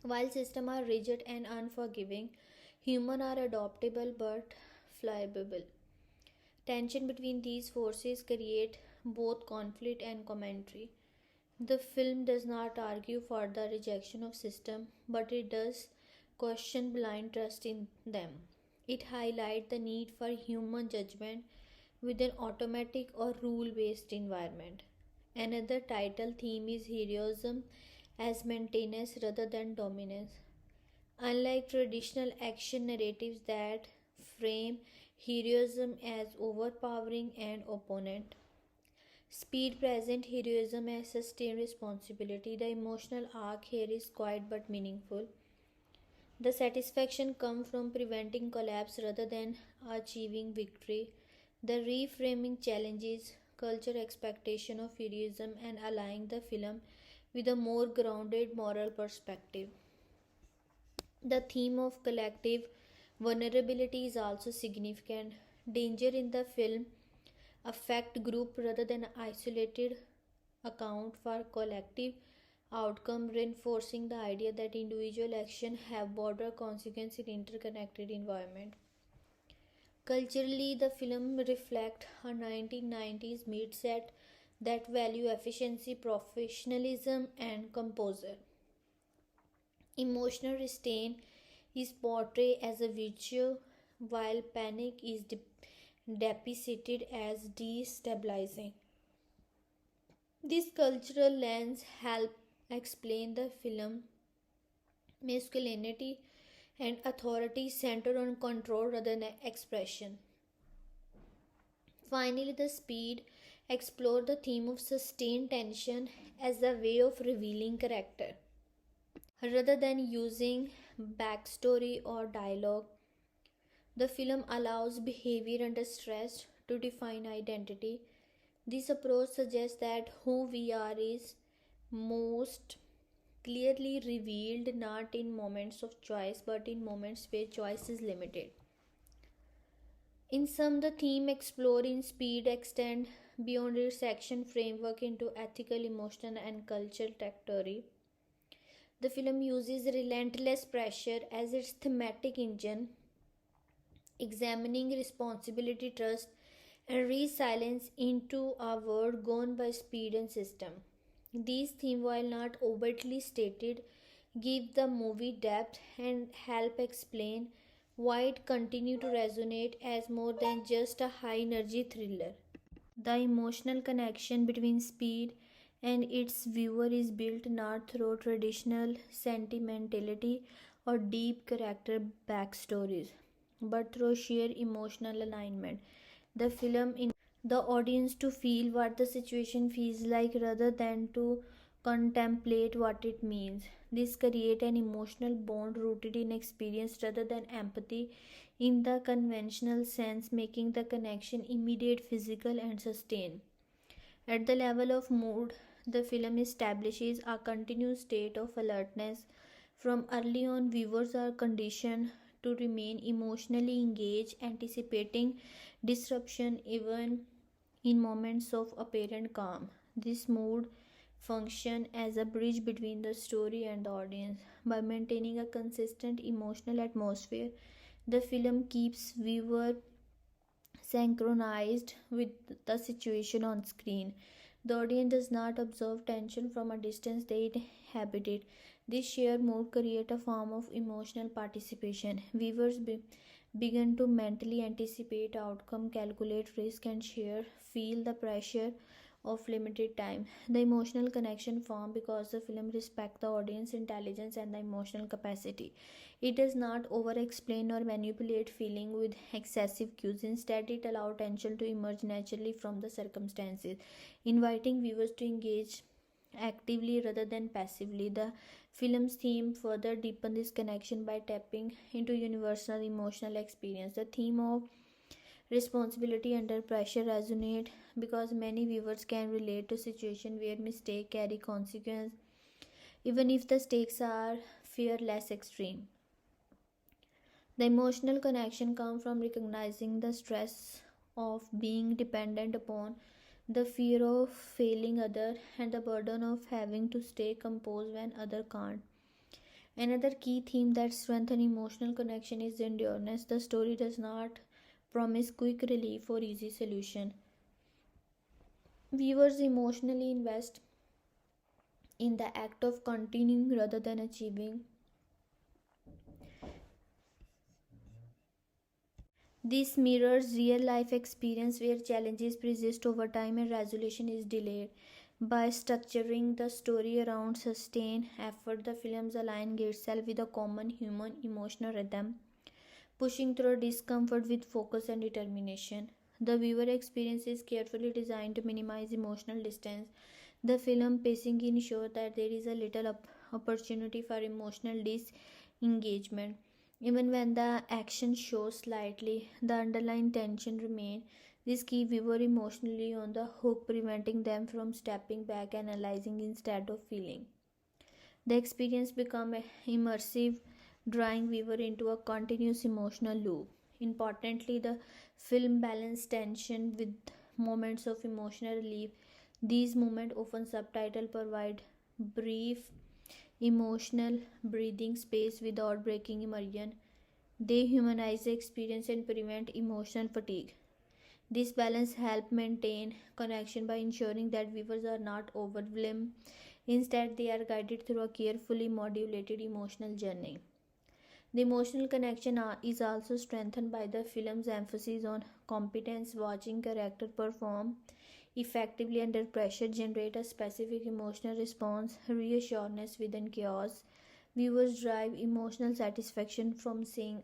While systems are rigid and unforgiving, humans are adaptable but fallible. Tension between these forces create both conflict and commentary. The film does not argue for the rejection of system, but it does question blind trust in them. It highlights the need for human judgment within automatic or rule-based environment. Another title theme is heroism as maintenance rather than dominance. Unlike traditional action narratives that frame heroism as overpowering an opponent, Speed present heroism as sustained responsibility. The emotional arc here is quiet but meaningful. The satisfaction comes from preventing collapse rather than achieving victory. The reframing challenges culture expectation of heroism and aligning the film with a more grounded moral perspective. The theme of collective vulnerability is also significant. Danger in the film affect group rather than isolated account for collective outcome, reinforcing the idea that individual action have broader consequences in interconnected environment. Culturally, the film reflects a 1990s mindset that value efficiency, professionalism, and composure. Emotional restraint is portrayed as a virtue, while panic is depicted as destabilizing. This cultural lens helps explain the film masculinity and authority centered on control rather than expression. Finally, the speed explores the theme of sustained tension as a way of revealing character. Rather than using backstory or dialogue, the film allows behavior under stress to define identity. This approach suggests that who we are is most clearly revealed not in moments of choice but in moments where choice is limited. In sum, the theme exploring speed extend beyond its action framework into ethical, emotional, and cultural territory. The film uses relentless pressure as its thematic engine, examining responsibility, trust, and resilience into a world gone by speed and system. These themes, while not overtly stated, give the movie depth and help explain why it continues to resonate as more than just a high energy thriller. The emotional connection between Speed and its viewer is built not through traditional sentimentality or deep character backstories, but through sheer emotional alignment. The film the audience to feel what the situation feels like rather than to contemplate what it means. This creates an emotional bond rooted in experience rather than empathy in the conventional sense, making the connection immediate, physical, and sustained. At the level of mood, the film establishes a continuous state of alertness. From early on, viewers are conditioned to remain emotionally engaged, anticipating disruption even in moments of apparent calm. This mood functions as a bridge between the story and the audience. By maintaining a consistent emotional atmosphere, the film keeps viewer synchronized with the situation on screen. The audience does not observe tension from a distance, they inhabit it. This shared mood creates a form of emotional participation. Viewers begin to mentally anticipate outcome, calculate risk, and feel the pressure of limited time. The emotional connection formed because the film respects the audience intelligence and the emotional capacity. It does not over explain or manipulate feeling with excessive cues. Instead, it allows tension to emerge naturally from the circumstances, inviting viewers to engage actively rather than passively. The film's theme further deepens this connection by tapping into universal emotional experience. The theme of responsibility under pressure resonate because many viewers can relate to situations where mistakes carry consequence, even if the stakes are far less extreme. The emotional connection comes from recognizing the stress of being dependent upon, the fear of failing other, and the burden of having to stay composed when other can't. Another key theme that strengthens emotional connection is endurance. The story does not promise quick relief or easy solution. Viewers emotionally invest in the act of continuing rather than achieving. This mirrors real life experience where challenges persist over time and resolution is delayed. By structuring the story around sustained effort, the films align itself with a common human emotional rhythm, pushing through discomfort with focus and determination. The viewer experience is carefully designed to minimize emotional distance. The film pacing ensures that there is a little opportunity for emotional disengagement. Even when the action shows slightly, the underlying tension remains. This keeps viewer emotionally on the hook, preventing them from stepping back and analyzing instead of feeling. The experience becomes immersive, drawing viewer into a continuous emotional loop. Importantly, the film balances tension with moments of emotional relief. These moments, often subtitled, provide brief emotional breathing space without breaking immersion. They humanize the experience and prevent emotional fatigue. This balance helps maintain connection by ensuring that viewers are not overwhelmed. Instead, they are guided through a carefully modulated emotional journey. The emotional connection is also strengthened by the film's emphasis on competence. Watching character perform effectively under pressure generate a specific emotional response, reassurance within chaos. Viewers derive emotional satisfaction from seeing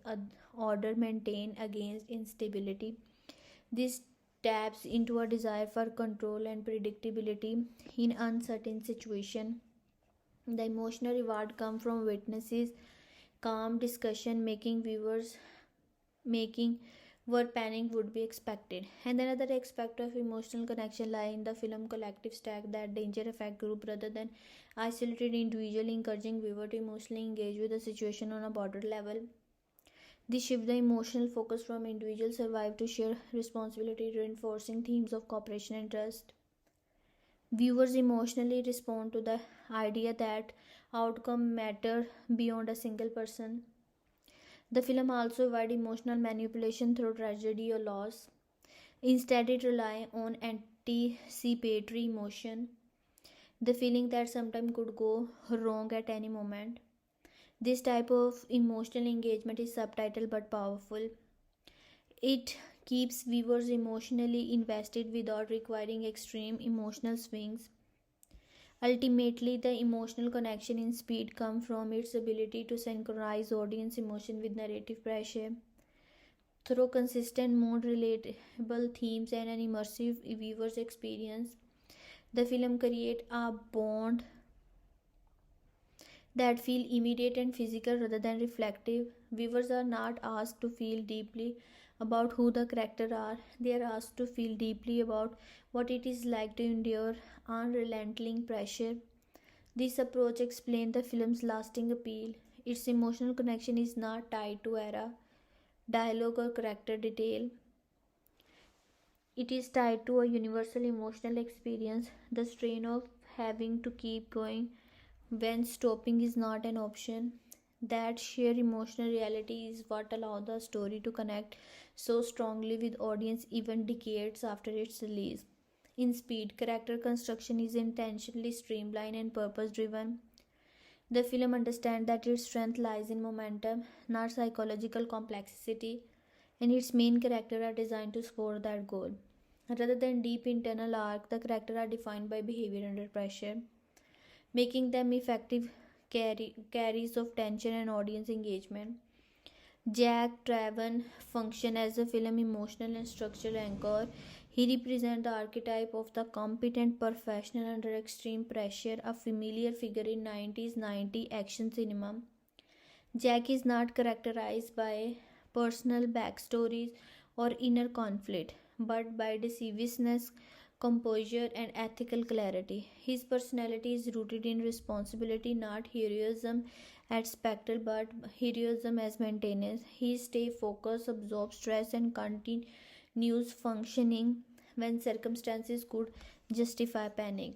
order maintained against instability. This taps into a desire for control and predictability in uncertain situations. The emotional reward comes from witnesses calm discussion, making viewers making where panic would be expected. And another aspect of emotional connection lies in the film collective stack that danger effect group rather than isolated individual, encouraging viewer to emotionally engage with the situation on a broader level. This shift the emotional focus from individual survive to share responsibility, reinforcing themes of cooperation and trust. Viewers emotionally respond to the idea that outcome matter beyond a single person. The film also avoids emotional manipulation through tragedy or loss. Instead, it relies on anticipatory emotion, the feeling that something could go wrong at any moment. This type of emotional engagement is subtle but powerful. It keeps viewers emotionally invested without requiring extreme emotional swings. Ultimately, the emotional connection in Speed comes from its ability to synchronize audience emotion with narrative pressure. Through consistent, mood relatable themes and an immersive viewer's experience, the film creates a bond that feel immediate and physical rather than reflective. Viewers are not asked to feel deeply about who the characters are. They are asked to feel deeply about what it is like to endure unrelenting pressure. This approach explains the film's lasting appeal. Its emotional connection is not tied to era, dialogue, or character detail. It is tied to a universal emotional experience, the strain of having to keep going when stopping is not an option. That sheer emotional reality is what allows the story to connect so strongly with audience even decades after its release. In Speed, character construction is intentionally streamlined and purpose driven. The film understands that its strength lies in momentum, not psychological complexity, and its main characters are designed to score that goal. Rather than deep internal arc, the characters are defined by behavior under pressure, making them effective carries of tension and audience engagement. Jack Traven functions as a film emotional and structural anchor. He represents the archetype of the competent professional under extreme pressure, a familiar figure in 90s action cinema. Jack is not characterized by personal backstories or inner conflict, but by decisiveness, composure, and ethical clarity. His personality is rooted in responsibility, not heroism at spectacle, but heroism as maintenance. He stays focused, absorbs stress, and continues functioning when circumstances could justify panic.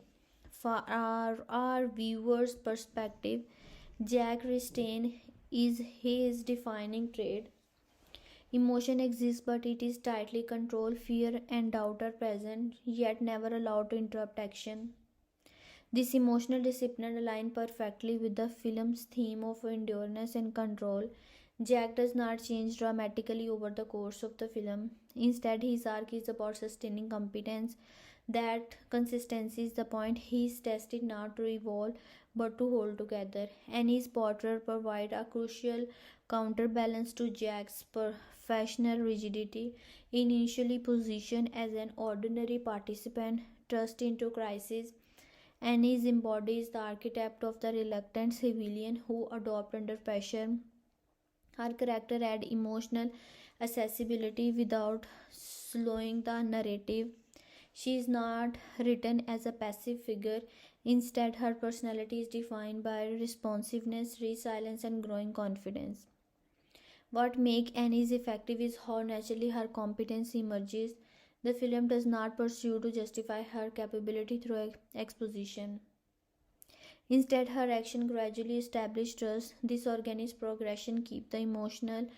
For our viewers' perspective, Jack restraint is his defining trait. Emotion exists, but it is tightly controlled. Fear and doubt are present, yet never allowed to interrupt action. This emotional discipline aligns perfectly with the film's theme of endurance and control. Jack does not change dramatically over the course of the film. Instead, his arc is about sustaining competence. That consistency is the point. He is tested not to evolve but to hold together. And his portrayal provides a crucial counterbalance to Jack's professional rigidity. Initially positioned as an ordinary participant thrust into crisis, Annie embodies the archetype of the reluctant civilian who adopts under pressure. Her character adds emotional accessibility without slowing the narrative. She is not written as a passive figure. Instead, her personality is defined by responsiveness, resilience, and growing confidence. What makes Annie's effective is how naturally her competence emerges. The film does not pursue to justify her capability through exposition. Instead, her action gradually establishes trust. This organic progression keeps the emotional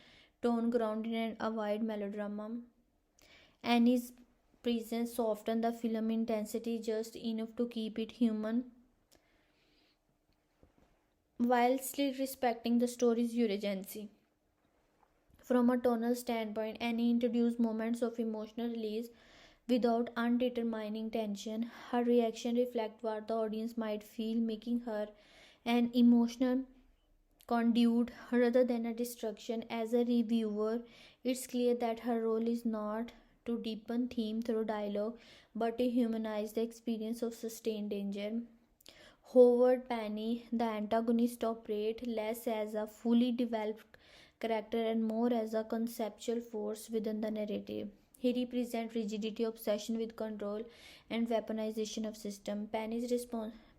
tone grounded and avoid melodrama. Annie's presence softens the film intensity just enough to keep it human while still respecting the story's urgency. From a tonal standpoint, Annie introduced moments of emotional release without undetermining tension. Her reaction reflects what the audience might feel, making her an emotional conduit rather than a distraction. As a reviewer, it's clear that her role is not to deepen theme through dialogue but to humanize the experience of sustained danger. Howard Payne, the antagonist, operates less as a fully developed character and more as a conceptual force within the narrative. He represents rigidity, obsession with control, and weaponization of system. Payne's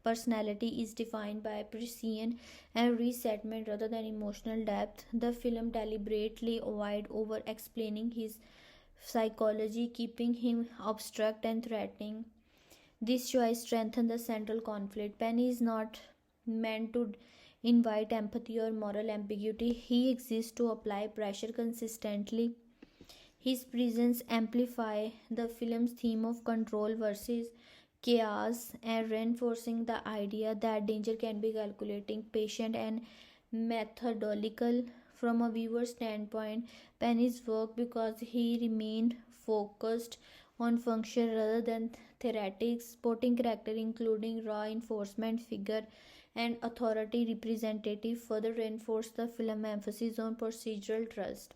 personality is defined by precision and resettlement rather than emotional depth. The film deliberately avoids over explaining his psychology, keeping him abstract and threatening. This choice strengthens the central conflict. Penny is not meant to invite empathy or moral ambiguity. He exists to apply pressure consistently. His presence amplifies the film's theme of control versus chaos and reinforcing the idea that danger can be calculating, patient, and methodological. From a viewer's standpoint, Penny's work because he remained focused on function rather than theoretics. Supporting character including law enforcement figure and authority representative further reinforce the film emphasis on procedural trust.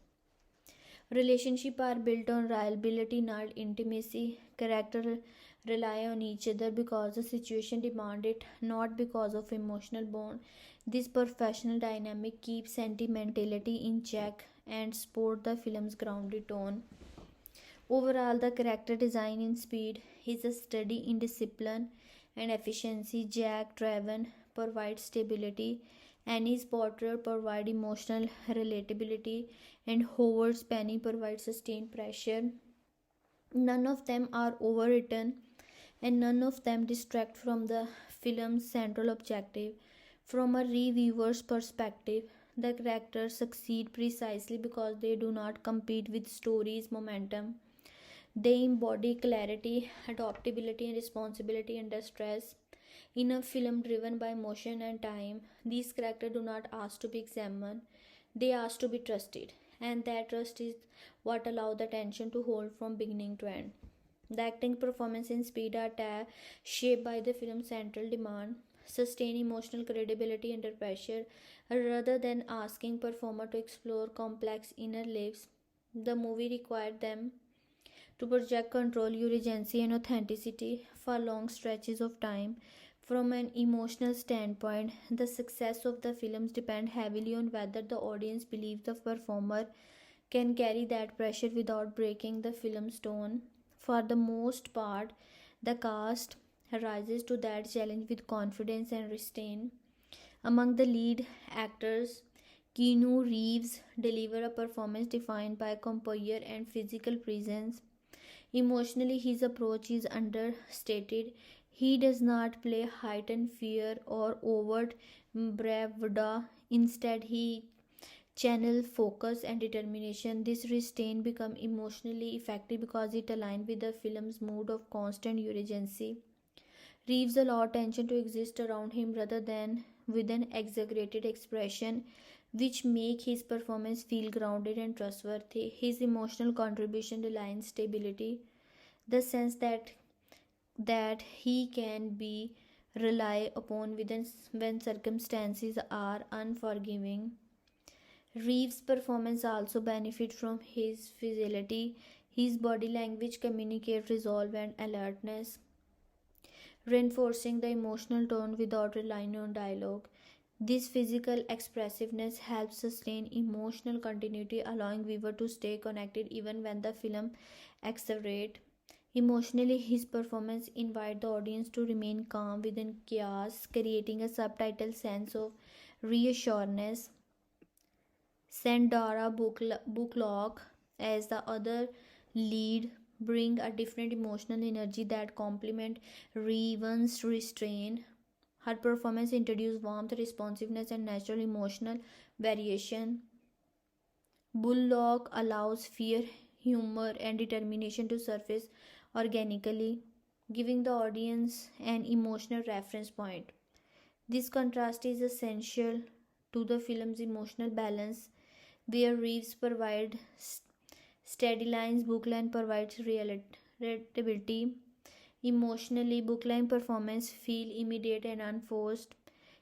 Relationships are built on reliability, not intimacy. Characters rely on each other because the situation demands it, not because of emotional bond. This professional dynamic keeps sentimentality in check and support the film's grounded tone. Overall, the character design in Speed is a study in discipline and efficiency. Jack Traven provides stability, Annie's portrayal provides emotional relatability, and Howard's Penny provides sustained pressure. None of them are overwritten, and none of them distract from the film's central objective. From a reviewer's perspective, the characters succeed precisely because they do not compete with story's momentum. They embody clarity, adaptability, and responsibility under stress. In a film driven by emotion and time, these characters do not ask to be examined, they ask to be trusted. And that trust is what allows the tension to hold from beginning to end. The acting performance in Speed are shaped by the film's central demand, sustain emotional credibility under pressure, rather than asking performer to explore complex inner lives. The movie required them to project control, urgency, and authenticity for long stretches of time. From an emotional standpoint, the success of the films depends heavily on whether the audience believes the performer can carry that pressure without breaking the film's tone. For the most part, The cast rises to that challenge with confidence and restraint. Among the lead actors, Keanu Reeves delivers a performance defined by composure and physical presence. Emotionally, his approach is understated. He does not play heightened fear or overt bravado. Instead, he channel focus and determination. This restraint becomes emotionally effective because it aligns with the film's mood of constant urgency. Reeves allowed tension to exist around him rather than with an exaggerated expression, which make his performance feel grounded and trustworthy. His emotional contribution relies on stability, the sense that he can be relied upon within when circumstances are unforgiving. Reeves' performance also benefits from his physicality. His body language communicates resolve and alertness, reinforcing the emotional tone without relying on dialogue. This physical expressiveness helps sustain emotional continuity, allowing viewer to stay connected even when the film accelerates. Emotionally, his performance invites the audience to remain calm within chaos, creating a subtitle sense of reassurance. Sandra Bullock, as the other lead, bring a different emotional energy that complement Reeves' restraint. Her performance introduces warmth, responsiveness, and natural emotional variation. Bullock allows fear, humor, and determination to surface organically, giving the audience an emotional reference point. This contrast is essential to the film's emotional balance, where Reeves provides steady lines, Bookline provides relatability. Emotionally, Bookline performance feel immediate and unforced.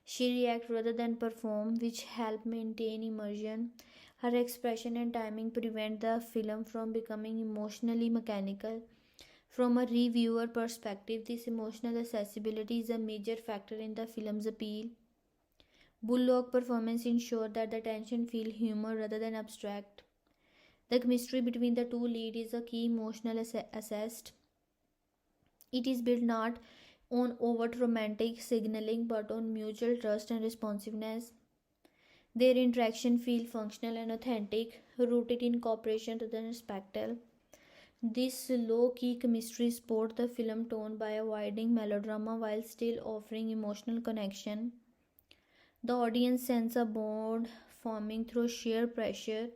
She reacts rather than perform, which help maintain immersion. Her expression and timing prevent the film from becoming emotionally mechanical. From a reviewer perspective, this emotional accessibility is a major factor in the film's appeal. Bullock performance ensures that the tension feels human rather than abstract. The chemistry between the two leads is a key emotional asset. It is built not on overt romantic signaling but on mutual trust and responsiveness. Their interaction feels functional and authentic, rooted in cooperation rather than spectacle. This low-key chemistry supports the film tone by avoiding melodrama while still offering emotional connection. The audience senses a bond forming through sheer pressure,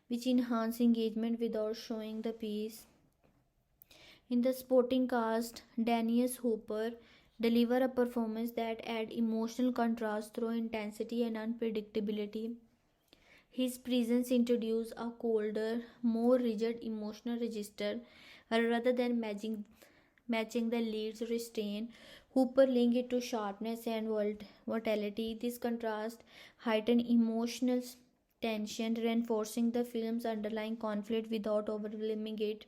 which enhances engagement without showing the piece. In the supporting cast, Daniel Hooper delivers a performance that adds emotional contrast through intensity and unpredictability. His presence introduces a colder, more rigid emotional register rather than matching the lead's restraint. Hooper linked it to sharpness and volatility. This contrast heightened emotional tension, reinforcing the film's underlying conflict without overwhelming it.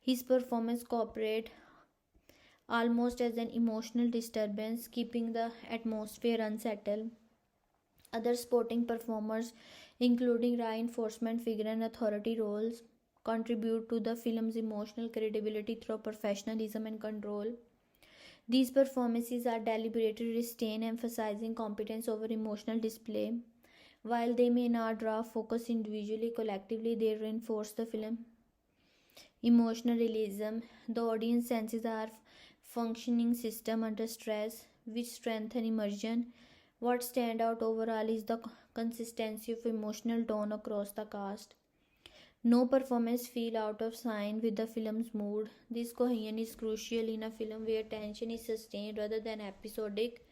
His performance cooperates almost as an emotional disturbance, keeping the atmosphere unsettled. Other supporting performers, including reinforcement figure and authority roles, contribute to the film's emotional credibility through professionalism and control. These performances are deliberately restrained, emphasizing competence over emotional display. While they may not draw focus individually, collectively they reinforce the film emotional realism. The audience senses our functioning system under stress, which strengthen immersion. What stand out overall is the consistency of emotional tone across the cast. No performance feel out of sync with the film's mood. This cohesion is crucial in a film where tension is sustained rather than episodic.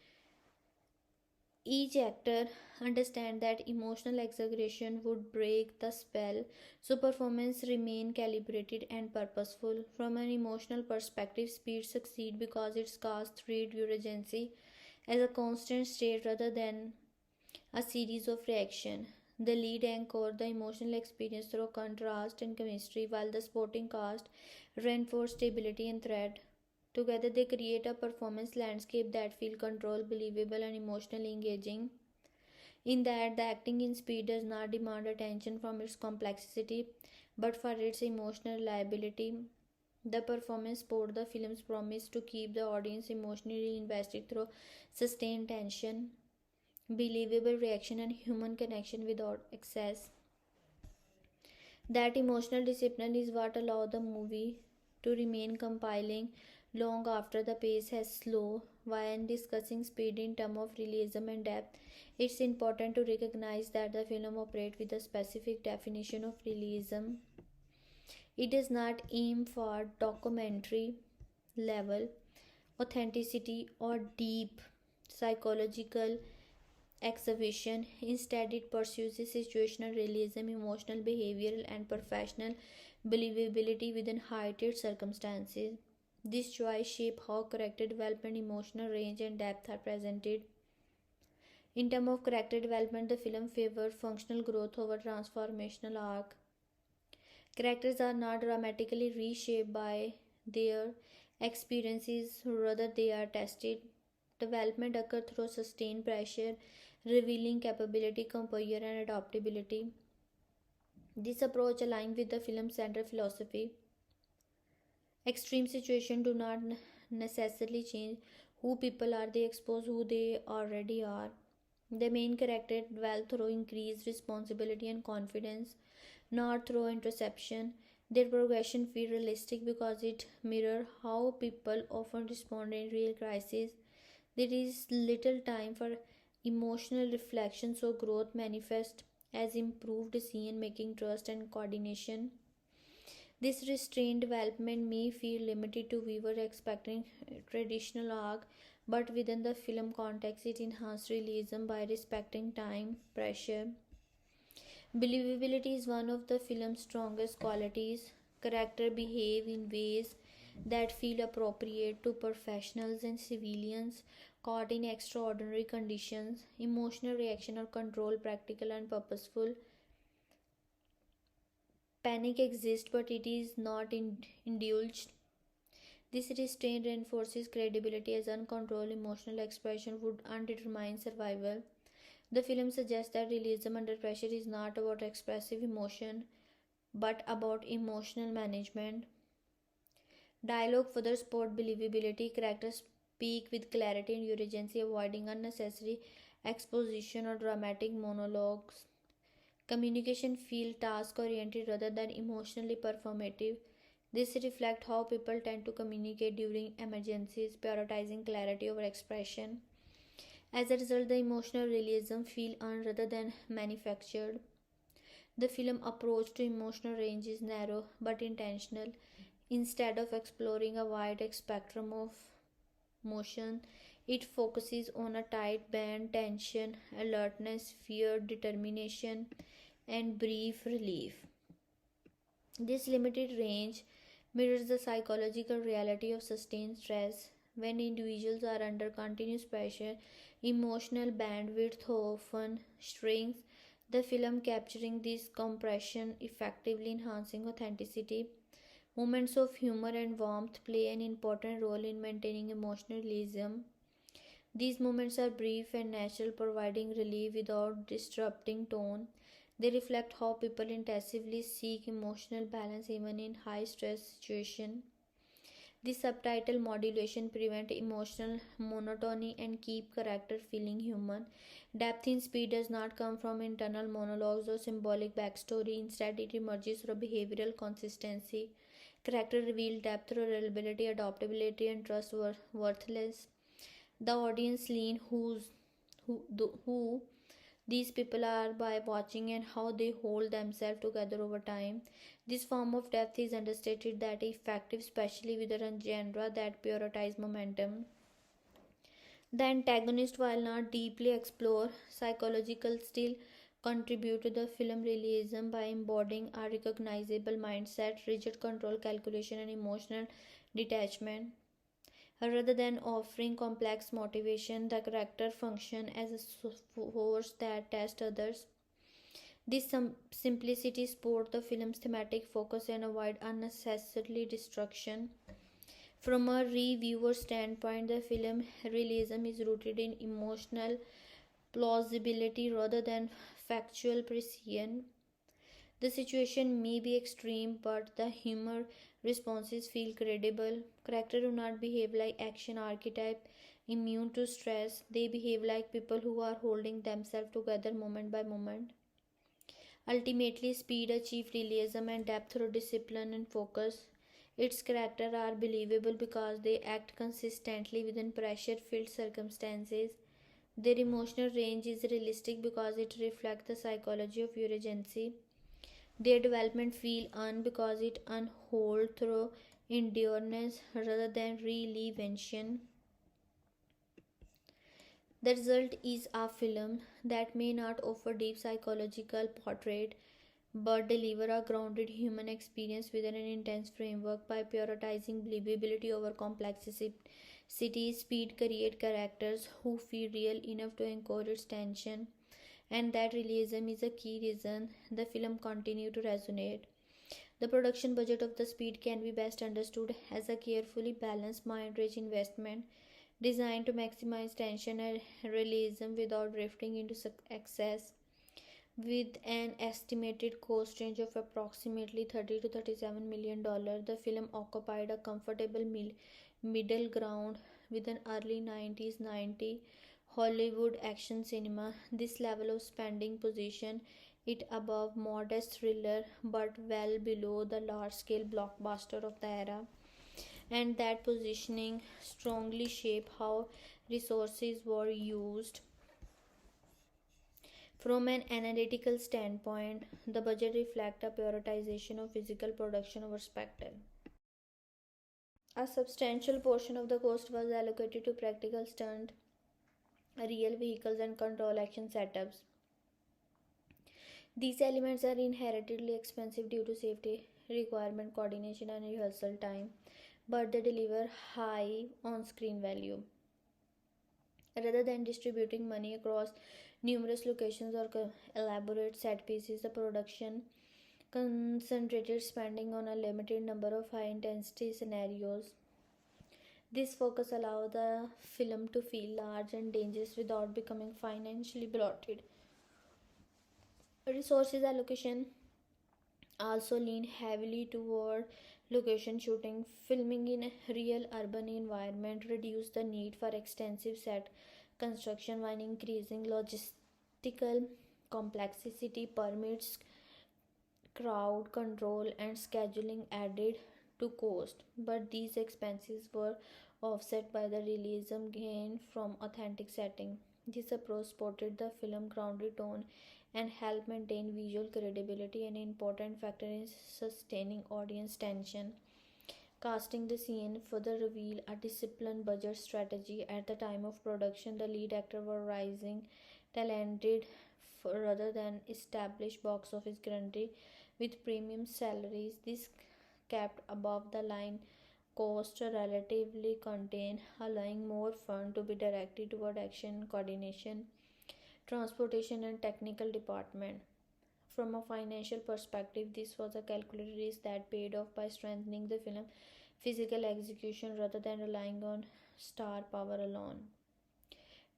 Each actor understands that emotional exaggeration would break the spell, so performance remain calibrated and purposeful. From an emotional perspective, Speed succeeds because its cast treat urgency as a constant state rather than a series of reactions. The lead anchor the emotional experience through contrast and chemistry, while the supporting cast reinforce stability and threat. Together, they create a performance landscape that feels controlled, believable, and emotionally engaging. In that, the acting in Speed does not demand attention from its complexity, but for its emotional reliability. The performance support the film's promise to keep the audience emotionally invested through sustained tension, believable reaction, and human connection without excess. That emotional discipline is what allows the movie to remain compelling long after the pace has slowed. When discussing speed in terms of realism and depth, it's important to recognize that the film operates with a specific definition of realism. It does not aim for documentary level authenticity or deep psychological exhibition. Instead, it pursues situational realism, emotional, behavioral, and professional believability within heightened circumstances. This choice shapes how character development, emotional range, and depth are presented. In terms of character development, the film favored functional growth over transformational arc. Characters are not dramatically reshaped by their experiences, rather, they are tested. Development occurs through sustained pressure, revealing capability, composure, and adaptability. This approach aligns with the film's central philosophy. Extreme situations do not necessarily change who people are, they expose who they already are. The main character dwell through increased responsibility and confidence, not through interception. Their progression feels realistic because it mirrors how people often respond in real crises. There is little time for emotional reflection, so growth manifests as improved decision making, trust, and coordination. This restrained development may feel limited to viewers expecting traditional arc, but within the film context, it enhances realism by respecting time, pressure. Believability is one of the film's strongest qualities. Characters behave in ways that feel appropriate to professionals and civilians caught in extraordinary conditions. Emotional reaction or control, practical and purposeful. Panic exists, but it is not indulged. This restraint reinforces credibility as uncontrolled emotional expression would undetermine survival. The film suggests that realism under pressure is not about expressive emotion but about emotional management. Dialogue further support believability. Characters speak with clarity and urgency, avoiding unnecessary exposition or dramatic monologues. Communication feels task oriented rather than emotionally performative. This reflects how people tend to communicate during emergencies, prioritizing clarity over expression. As a result, the emotional realism feels earned rather than manufactured. The film approach to emotional range is narrow but intentional. Instead of exploring a wide spectrum of motion, it focuses on a tight band: tension, alertness, fear, determination, and brief relief. This limited range mirrors the psychological reality of sustained stress. When individuals are under continuous pressure, emotional bandwidth often shrinks. The film capturing this compression effectively enhancing authenticity. Moments of humor and warmth play an important role in maintaining emotional realism. These moments are brief and natural, providing relief without disrupting tone. They reflect how people intensively seek emotional balance even in high stress situations. This subtitle modulation prevents emotional monotony and keep character feeling human. Depth in speed does not come from internal monologues or symbolic backstory. Instead, it emerges through behavioral consistency. Character reveal depth through reliability, adaptability, and trustworthiness. The audience lean who these people are by watching and how they hold themselves together over time. This form of depth is understated that effective, especially with a genre that prioritizes momentum. The antagonist, while not deeply explored psychological, still contribute to the film realism by embodying a recognizable mindset, rigid control, calculation, and emotional detachment. Rather than offering complex motivation, the character function as a force that tests others. This simplicity supports the film's thematic focus and avoid unnecessary destruction. From a reviewer standpoint, the film realism is rooted in emotional plausibility rather than factual precision. The situation may be extreme, but the humor responses feel credible. Characters do not behave like action archetype immune to stress. They behave like people who are holding themselves together moment by moment. Ultimately, Speed achieved realism and depth through discipline and focus. Its characters are believable because they act consistently within pressure filled circumstances. Their emotional range is realistic because it reflects the psychology of urgency. Their development feel earned because it unfold through endurance rather than reinvention. The result is a film that may not offer deep psychological portrait but deliver a grounded human experience within an intense framework by prioritizing believability over complexity. Speed create characters who feel real enough to encourage tension, and that realism is a key reason the film continues to resonate. The production budget of The Speed can be best understood as a carefully balanced mind-rich investment designed to maximize tension and realism without drifting into excess. With an estimated cost range of approximately 30 to 37 million dollars, the film occupied a comfortable middle ground with an early 90s Hollywood action cinema. This level of spending position it above modest thriller but well below the large-scale blockbuster of the era, and that positioning strongly shaped how resources were used. From an analytical standpoint, the budget reflects a prioritization of physical production over spectacle. A substantial portion of the cost was allocated to practical stunt, real vehicles, and control action setups. These elements are inherently expensive due to safety requirement, coordination, and rehearsal time, but they deliver high on screen value. Rather than distributing money across numerous locations or elaborate set pieces, the production concentrated spending on a limited number of high intensity scenarios. This focus allowed the film to feel large and dangerous without becoming financially bloated. Resources allocation also leaned heavily toward location shooting. Filming in a real urban environment reduced the need for extensive set construction while increasing logistical complexity. Permits, crowd control, and scheduling added to cost, but these expenses were offset by the realism gained from authentic setting. This approach supported the film grounded tone and helped maintain visual credibility, an important factor in sustaining audience tension. Casting the scene further revealed a disciplined budget strategy. At the time of production, the lead actor were rising talented rather than established box office guarantee with premium salaries. This kept above the line costs relatively contained, allowing more funds to be directed toward action coordination, transportation, and technical department. From a financial perspective, this was a calculated risk that paid off by strengthening the film physical execution rather than relying on star power alone.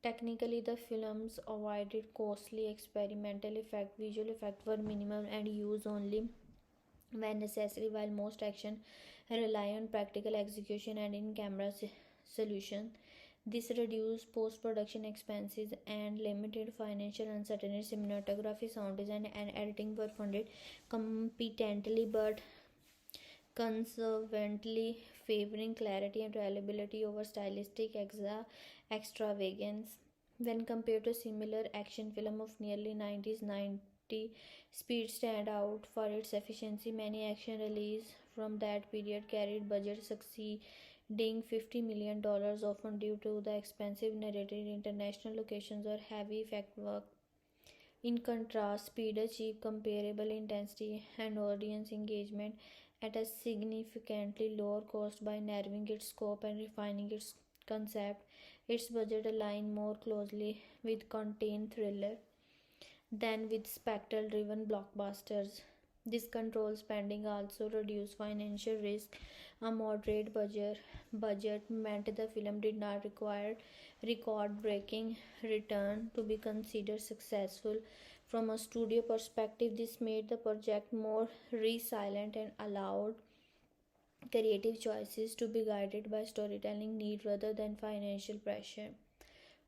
Technically, the films avoided costly experimental effects. Visual effects were minimal and used only when necessary, while most action rely on practical execution and in-camera solution. This reduced post-production expenses and limited financial uncertainty. Cinematography, sound design, and editing were funded competently but conservatively, favoring clarity and reliability over stylistic extravagance. When compared to similar action film of nearly 90s, Speed stand out for its efficiency. Many action releases from that period carried budgets exceeding $50 million, often due to the expensive narrated international locations or heavy effect work. In contrast, Speed achieved comparable intensity and audience engagement at a significantly lower cost by narrowing its scope and refining its concept. Its budget aligned more closely with contained thriller than with spectacle driven blockbusters. This controlled spending also reduced financial risk. A moderate budget meant the film did not require record-breaking return to be considered successful. From a studio perspective, this made the project more resilient and allowed creative choices to be guided by storytelling need rather than financial pressure.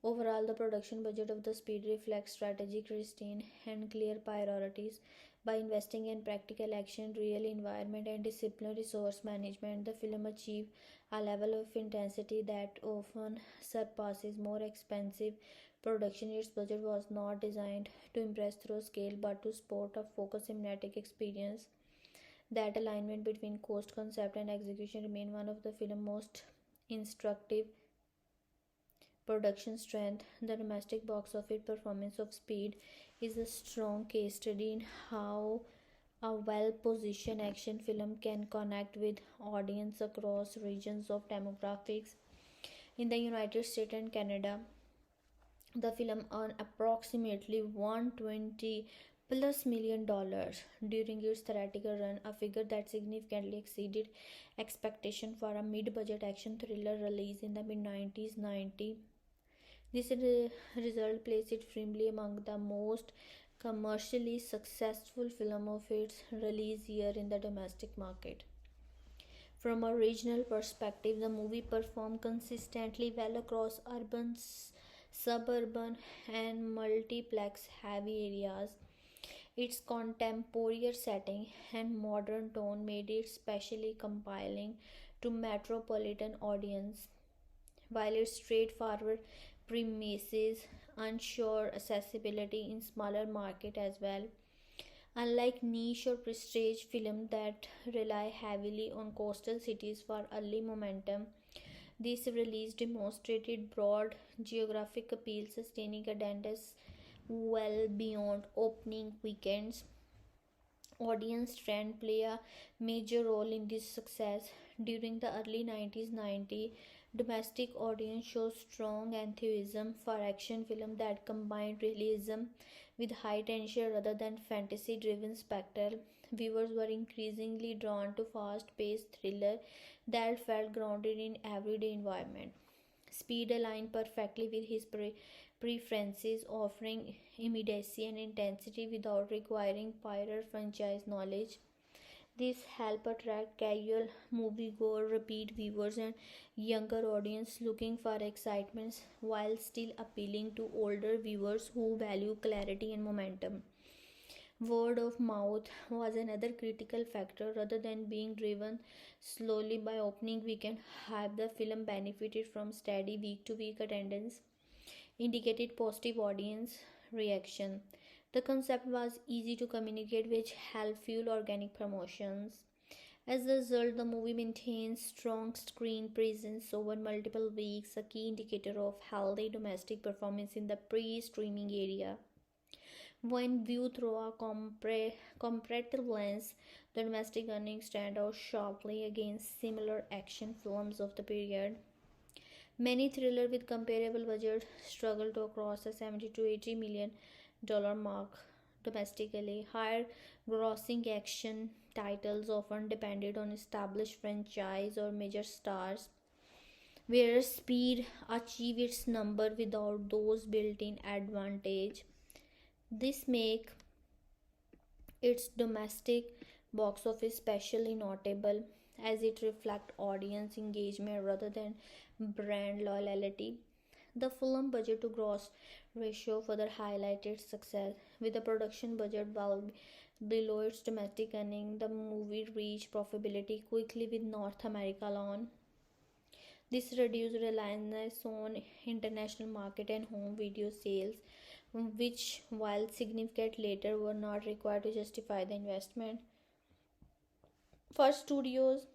Overall, the production budget of The Speed reflects strategic restraint and clear priorities. By investing in practical action, real environment, and disciplined resource management, the film achieved a level of intensity that often surpasses more expensive production. Its budget was not designed to impress through scale but to support a focused cinematic experience. That alignment between cost, concept, and execution remain one of the film's most instructive production strength. The domestic box office performance of Speed is a strong case study in how a well positioned action film can connect with audience across regions of demographics. In the United States and Canada, the film earned approximately 120 plus $1 million during its theatrical run, a figure that significantly exceeded expectation for a mid-budget action thriller release in the mid-1990s. This result places it firmly among the most commercially successful film of its release year in the domestic market. From a regional perspective, the movie performed consistently well across urban, suburban, and multiplex heavy areas. Its contemporary setting and modern tone made it especially compelling to metropolitan audience, while its straightforward premises ensure accessibility in smaller market as well. Unlike niche or prestige films that rely heavily on coastal cities for early momentum, this release demonstrated broad geographic appeal, sustaining attendance well beyond opening weekends. Audience trend play a major role in this success. During the early 1990s, domestic audience showed strong enthusiasm for action films that combined realism with high tension rather than fantasy driven spectacle. Viewers were increasingly drawn to fast paced thrillers that felt grounded in everyday environment. Speed aligned perfectly with his preferences, offering immediacy and intensity without requiring prior franchise knowledge. This helped attract casual moviegoer, repeat viewers, and younger audience looking for excitement while still appealing to older viewers who value clarity and momentum. Word of mouth was another critical factor. Rather than being driven slowly by opening weekend hype, the film benefited from steady week to week attendance, indicated positive audience reaction. The concept was easy to communicate, which helped fuel organic promotions. As a result, the movie maintains strong screen presence over multiple weeks, a key indicator of healthy domestic performance in the pre-streaming area. When viewed through a comparative lens, the domestic earnings stand out sharply against similar action films of the period. Many thrillers with comparable budgets struggle to cross the 70 to 80 million dollar mark domestically. Higher grossing action titles often depended on established franchise or major stars, whereas Speed achieved its number without those built-in advantage. This make its domestic box office especially notable as it reflects audience engagement rather than brand loyalty. The film budget to gross ratio further highlighted success. With a production budget well below its domestic earning, the movie reached profitability quickly with North America alone. This reduced reliance on international market and home video sales, which, while significant later, were not required to justify the investment. For studios,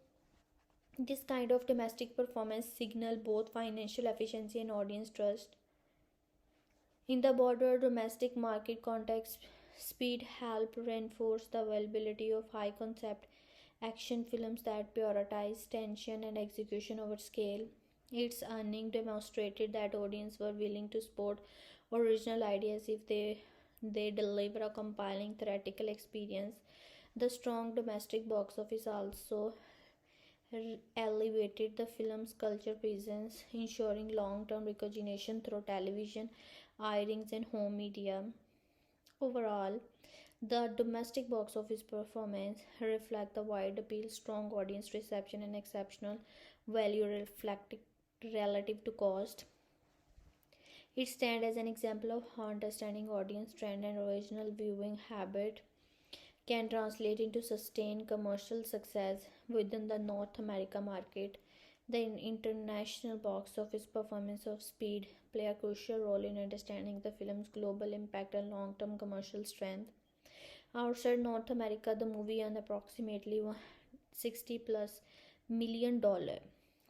this kind of domestic performance signal both financial efficiency and audience trust. In the broader domestic market context, Speed helped reinforce the availability of high concept action films that prioritize tension and execution over scale. Its earning demonstrated that audiences were willing to support original ideas if they deliver a compelling theatrical experience. The strong domestic box office also elevated the film's culture presence, ensuring long term recognition through television, airings, and home media. Overall, the domestic box office performance reflect the wide appeal, strong audience reception, and exceptional value reflected relative to cost. It stands as an example of how understanding audience trend and original viewing habit can translate into sustained commercial success within the North America market. The international box office performance of Speed play a crucial role in understanding the film's global impact and long-term commercial strength. Outside North America, the movie earned approximately 60 plus $1 million,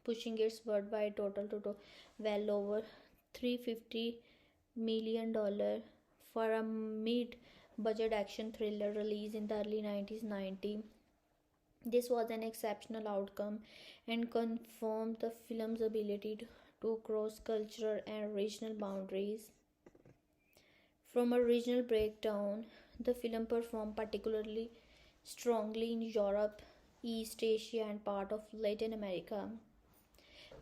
pushing its worldwide total to well over $350 million for a mid-budget action thriller released in the early 1990s. This was an exceptional outcome and confirmed the film's ability to cross cultural and regional boundaries. From a regional breakdown, the film performed particularly strongly in Europe, East Asia, and part of Latin America.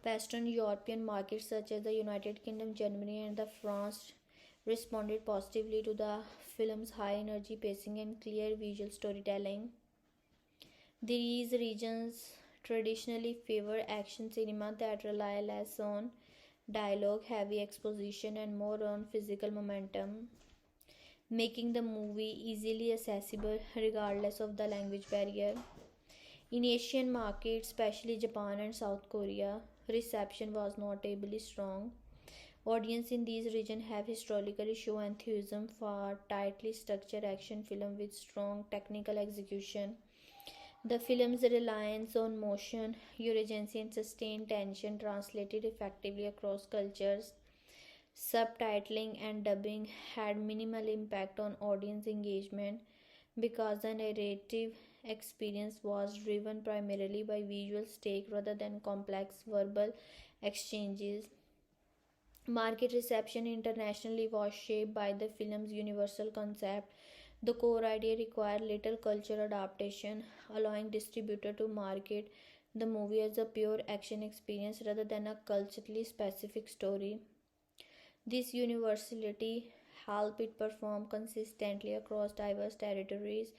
Western European markets such as the United Kingdom, Germany, and the France responded positively to the film's high energy pacing and clear visual storytelling. These regions traditionally favor action cinema that rely less on dialogue, heavy exposition, and more on physical momentum, making the movie easily accessible regardless of the language barrier. In Asian markets, especially Japan and South Korea, reception was notably strong. Audiences in these regions have historically shown enthusiasm for tightly structured action film with strong technical execution. The film's reliance on motion, urgency, and sustained tension translated effectively across cultures. Subtitling and dubbing had minimal impact on audience engagement because the narrative experience was driven primarily by visual stake rather than complex verbal exchanges. Market reception internationally was shaped by the film's universal concept. The core idea required little cultural adaptation, allowing distributor to market the movie as a pure action experience rather than a culturally specific story. This universality helped it perform consistently across diverse territories,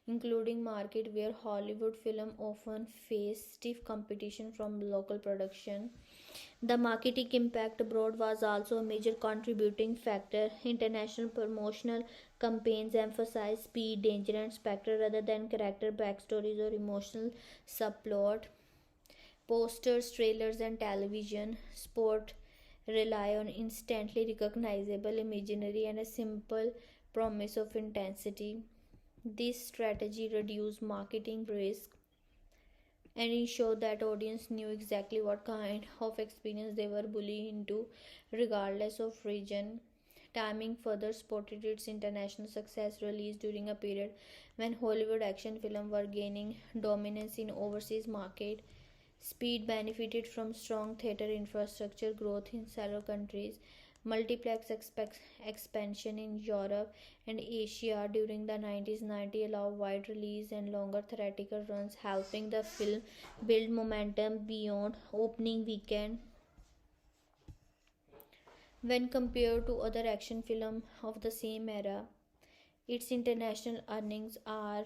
including markets where Hollywood films often face stiff competition from local production. The marketing impact abroad was also a major contributing factor. International promotional campaigns emphasized speed, danger, and spectacle rather than character backstories or emotional subplot. Posters, trailers, and television sport rely on instantly recognizable imagery and a simple promise of intensity. This strategy reduced marketing risk and ensured that audience knew exactly what kind of experience they were bullied into, regardless of region. Timing further supported its international success, released during a period when Hollywood action films were gaining dominance in overseas market. Speed benefited from strong theater infrastructure growth in several countries, multiplex expansion in Europe and Asia during the 1990s allowed wide release and longer theatrical runs, helping the film build momentum beyond opening weekend. When compared to other action films of the same era, its international earnings are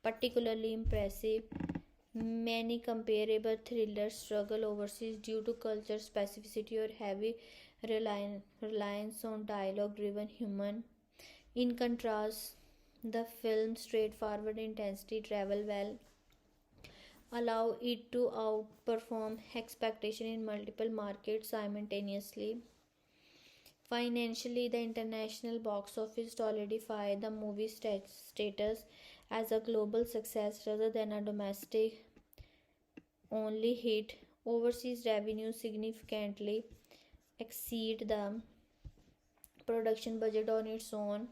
particularly impressive. Many comparable thrillers struggle overseas due to culture specificity or heavy reliance on dialogue driven humor. In contrast, the film's straightforward intensity travel well, allow it to outperform expectation in multiple markets simultaneously. Financially, the international box office solidified the movie's status as a global success rather than a domestic only hit. Overseas revenue significantly exceed the production budget on its own,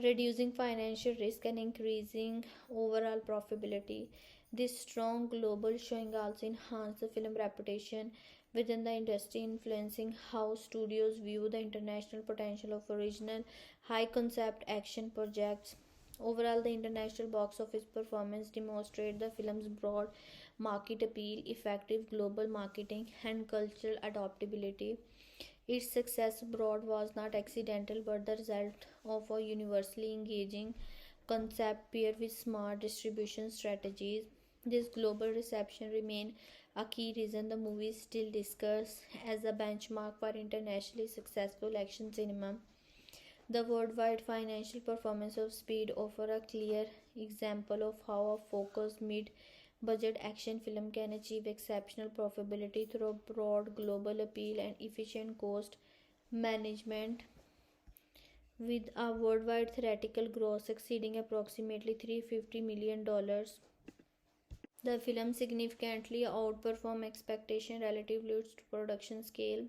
reducing financial risk and increasing overall profitability. This strong global showing also enhanced the film reputation within the industry, influencing how studios view the international potential of original high concept action projects. Overall, the international box office performance demonstrated the film's broad market appeal, effective global marketing, and cultural adaptability. Its success abroad was not accidental but the result of a universally engaging concept paired with smart distribution strategies. This global reception remains a key reason the movie is still discussed as a benchmark for internationally successful action cinema. The worldwide financial performance of Speed offers a clear example of how a focused mid-budget action film can achieve exceptional profitability through broad global appeal and efficient cost management. With a worldwide theatrical gross exceeding approximately $350 million, the film significantly outperformed expectations relative to its production scale.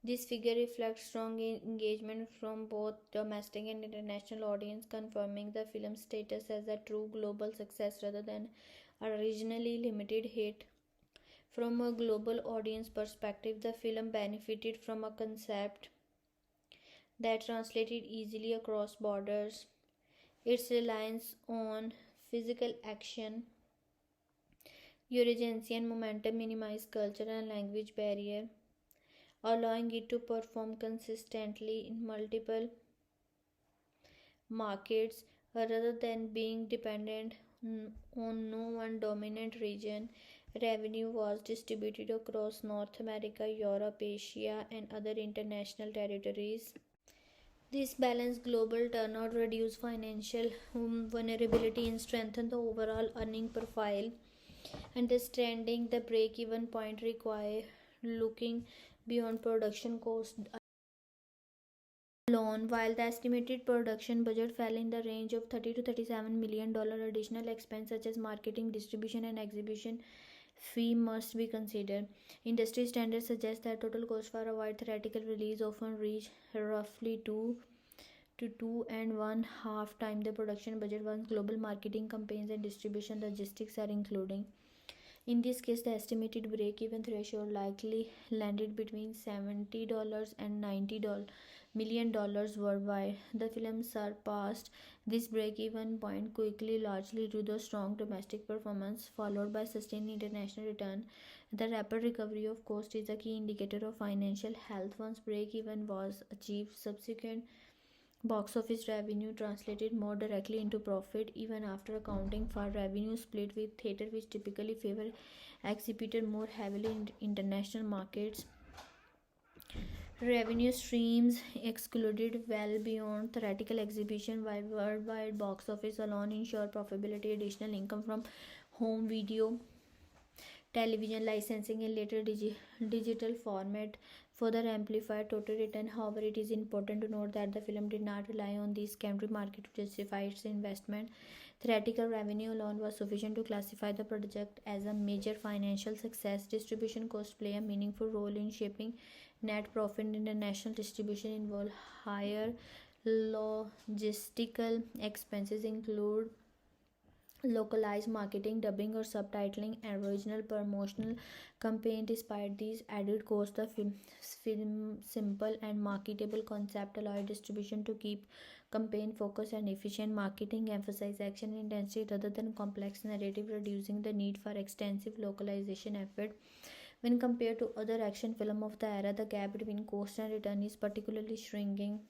This figure reflects strong engagement from both domestic and international audience, confirming the film's status as a true global success rather than a regionally limited hit. From a global audience perspective, the film benefited from a concept that translated easily across borders. Its reliance on physical action, urgency, and momentum minimized cultural and language barrier, allowing it to perform consistently in multiple markets rather than being dependent on no one dominant region. Revenue was distributed across North America, Europe, Asia, and other international territories. This balanced global turnout reduced financial vulnerability and strengthened the overall earning profile. Understanding the break even point require looking beyond production cost alone. While the estimated production budget fell in the range of $30 to $37 million, additional expenses such as marketing, distribution, and exhibition fee must be considered. Industry standards suggest that total cost for a wide theatrical release often reach roughly two and one half time the production budget once global marketing campaigns and distribution logistics are including. In this case, the estimated break-even threshold likely landed between $70 and $90 million worldwide. The film surpassed this break-even point quickly, largely due to strong domestic performance, followed by sustained international return. The rapid recovery of cost is a key indicator of financial health. Once break-even was achieved, subsequent box office revenue translated more directly into profit even after accounting for revenue split with theater which typically favor exhibited more heavily in international markets. Revenue streams excluded well beyond theatrical exhibition while worldwide box office alone ensure profitability. Additional income from home video, television licensing, and later digital format further amplified total return. However, it is important to note that the film did not rely on the secondary market to justify its investment. Theatrical revenue alone was sufficient to classify the project as a major financial success. Distribution costs play a meaningful role in shaping net profit. International distribution involve higher logistical expenses, include localized marketing, dubbing or subtitling, and original promotional campaign. Despite these added costs, the film simple and marketable concept allowed distribution to keep campaign focus and efficient marketing, emphasize action intensity rather than complex narrative, reducing the need for extensive localization effort. When compared to other action film of the era, the gap between cost and return is particularly shrinking.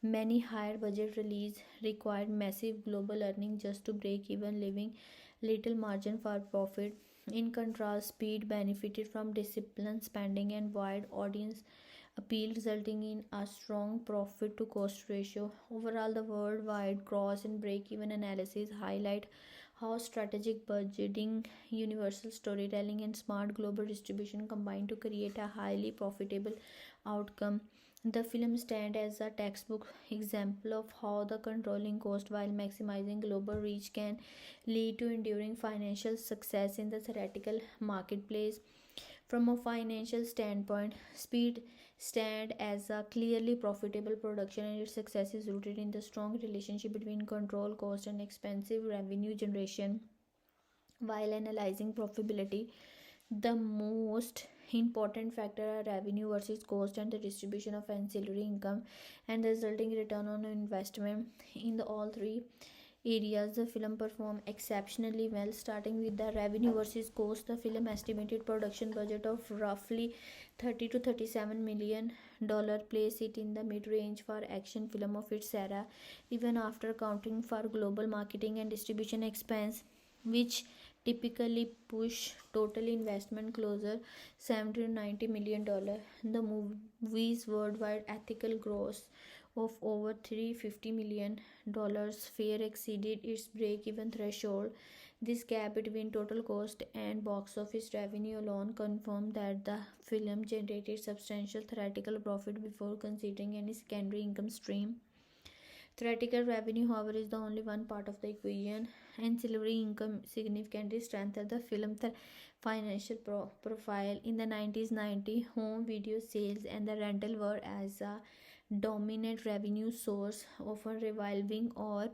Many higher budget releases required massive global earnings just to break even, leaving little margin for profit. In contrast, Speed benefited from disciplined spending and wide audience appeal, resulting in a strong profit to cost ratio. Overall, the worldwide gross and break even analysis highlight how strategic budgeting, universal storytelling, and smart global distribution combine to create a highly profitable outcome. The film stands as a textbook example of how the controlling cost while maximizing global reach can lead to enduring financial success in the theatrical marketplace. From a financial standpoint, Speed stands as a clearly profitable production, and its success is rooted in the strong relationship between control cost and expensive revenue generation. While analyzing profitability, the most important factor are revenue versus cost and the distribution of ancillary income and the resulting return on investment. In the all three areas, the film performed exceptionally well. Starting with the revenue versus cost, the film estimated production budget of roughly 30 to 37 million dollar place it in the mid-range for action film of its era, even after accounting for global marketing and distribution expense, which typically push total investment closer 70 to 90 million dollar. The movie's worldwide ethical gross of over 350 million dollars far exceeded its break-even threshold. This gap between total cost and box office revenue alone confirmed that the film generated substantial theatrical profit before considering any secondary income stream. Theoretical revenue, however, is the only one part of the equation. Ancillary income significantly strengthened the film's financial profile. In the 1990s, home video sales and the rental were as a dominant revenue source, often revolving or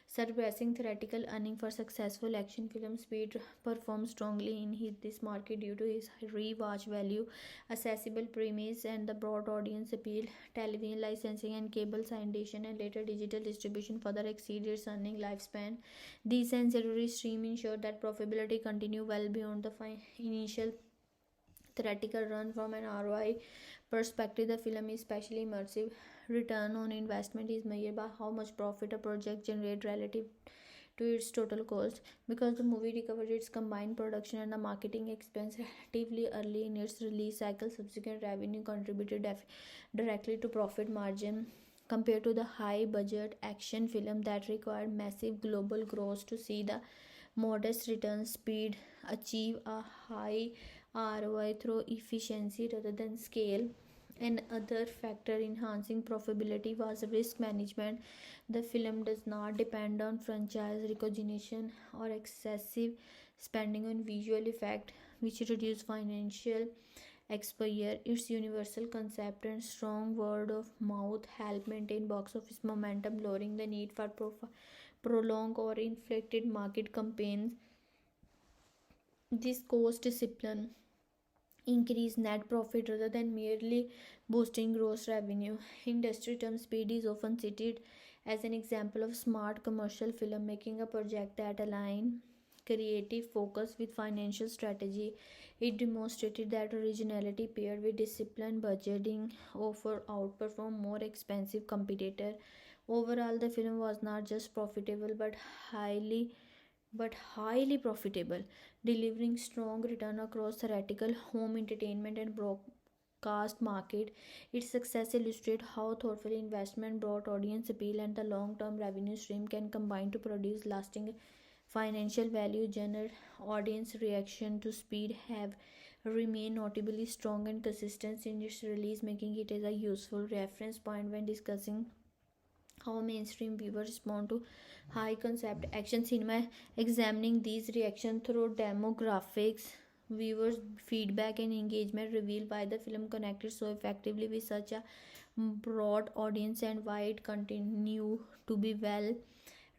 surpassing theoretical earning for successful action films. Speed performed strongly in this market due to his rewatch value, accessible premise, and the broad audience appeal. Television licensing and cable syndication and later digital distribution further exceeded its earning lifespan. These ancillary streams ensured that profitability continued well beyond the initial theoretical run. From an ROI perspective, the film is especially immersive. Return on investment is measured by how much profit a project generates relative to its total cost. Because the movie recovered its combined production and the marketing expense relatively early in its release cycle, subsequent revenue contributed directly to profit margin compared to the high budget action film that required massive global growth to see the modest return. Speed achieve a high ROI through efficiency rather than scale. Another factor enhancing profitability was risk management. The film does not depend on franchise recognition or excessive spending on visual effect, which reduce financial exposure. Its universal concept and strong word of mouth help maintain box office momentum, lowering the need for prolonged or inflected market campaigns. This cost discipline increase net profit rather than merely boosting gross revenue. Industry terms, Speed is often cited as an example of smart commercial filmmaking, a project that aligned creative focus with financial strategy. It demonstrated that originality paired with disciplined budgeting offer outperform more expensive competitor. Overall, the film was not just profitable but highly profitable, delivering strong return across theatrical, home entertainment, and broadcast market. Its success illustrates how thoughtful investment, broad audience appeal, and the long-term revenue stream can combine to produce lasting financial value. General audience reaction to Speed have remained notably strong and consistent in its release, making it as a useful reference point when discussing how mainstream viewers respond to high concept action cinema. Examining these reactions through demographics, viewers feedback, and engagement reveal why the film connected so effectively with such a broad audience and why it continue to be well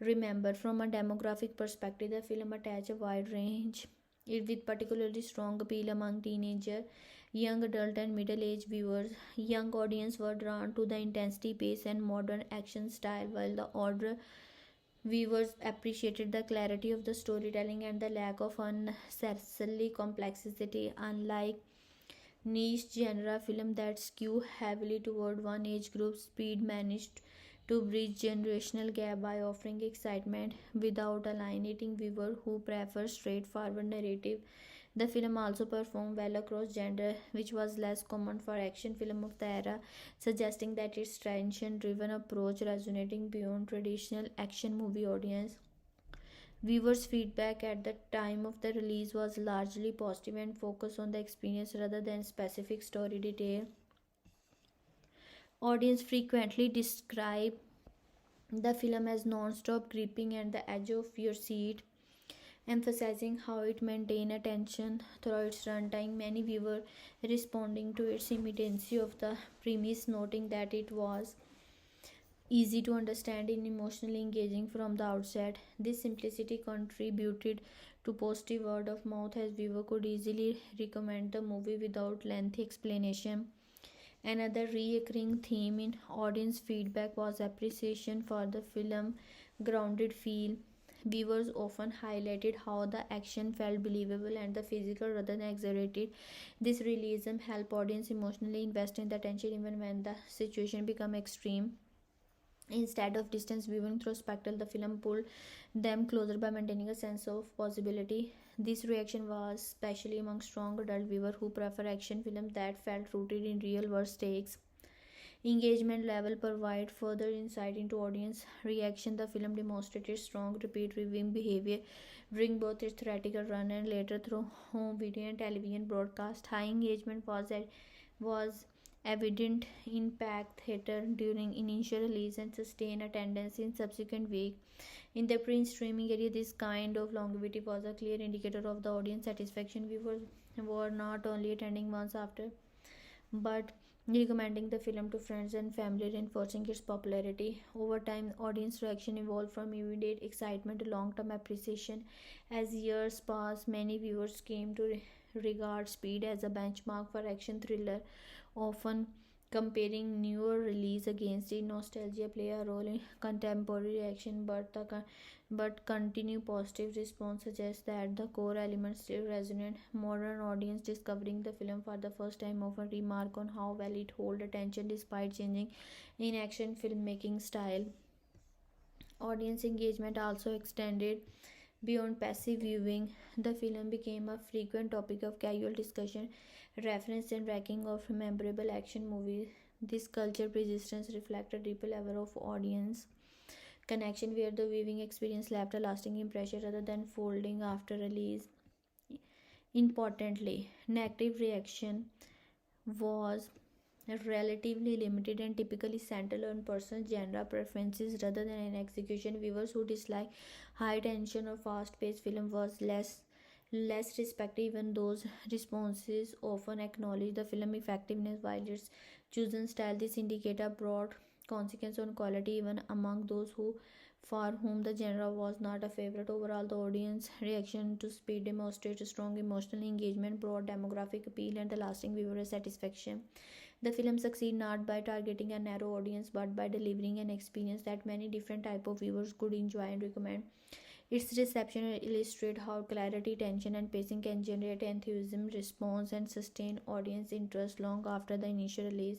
remembered. From a demographic perspective, the film attached a wide range it with particularly strong appeal among teenager, young adult, and middle-aged viewers. Young audience were drawn to the intensity, pace, and modern action style, while the older viewers appreciated the clarity of the storytelling and the lack of unnecessary complexity. Unlike niche genre film that skew heavily toward one age group, Speed managed to bridge generational gap by offering excitement without alienating viewers who prefer straightforward narrative. The film also performed well across gender, which was less common for action film of the era, suggesting that its tension-driven approach resonating beyond traditional action movie audience. Viewers' feedback at the time of the release was largely positive and focused on the experience rather than specific story detail. Audience frequently describe the film as non-stop gripping at the edge of your seat, emphasizing how it maintained attention throughout its runtime. Many viewers responding to its immediacy of the premise, noting that it was easy to understand and emotionally engaging from the outset. This simplicity contributed to positive word of mouth as viewer could easily recommend the movie without lengthy explanation. Another recurring theme in audience feedback was appreciation for the film grounded feel. Viewers often highlighted how the action felt believable and the physical rather than exaggerated. This realism helped audience emotionally invest in the tension even when the situation became extreme. Instead of distance viewing through spectacle, the film pulled them closer by maintaining a sense of possibility. This reaction was especially among strong adult viewers who prefer action films that felt rooted in real world stakes. Engagement level provide further insight into audience reaction. The film demonstrated strong repeat viewing behavior during both its theatrical run and later through home video and television broadcast. High engagement was evident in packed theater during initial release and sustained attendance in subsequent week. In the pre-streaming area, this kind of longevity was a clear indicator of the audience satisfaction. Viewers were not only attending months after, but recommending the film to friends and family, reinforcing its popularity. Over time, audience reaction evolved from immediate excitement to long-term appreciation. As years passed, many viewers came to regard Speed as a benchmark for action thriller, often comparing newer release against it. Nostalgia play a role in contemporary action, but continued positive response suggests that the core elements still resonate. Modern audience discovering the film for the first time often remark on how well it holds attention despite changing in action filmmaking style. Audience engagement also extended beyond passive viewing. The film became a frequent topic of casual discussion, reference and ranking of memorable action movies. This culture persistence reflects a deeper level of audience connection where the viewing experience left a lasting impression rather than folding after release. Importantly, negative reaction was relatively limited and typically centered on personal genre preferences rather than an execution. Viewers who dislike high tension or fast-paced film was less respected. Even those responses often acknowledge the film effectiveness while its chosen style. This indicator broad consequence on quality even among those who for whom the genre was not a favorite. Overall, the audience reaction to Speed demonstrates strong emotional engagement, broad demographic appeal, and the lasting viewer satisfaction. The film succeeds not by targeting a narrow audience but by delivering an experience that many different type of viewers could enjoy and recommend. Its reception illustrates how clarity, tension, and pacing can generate enthusiasm, response, and sustain audience interest long after the initial release.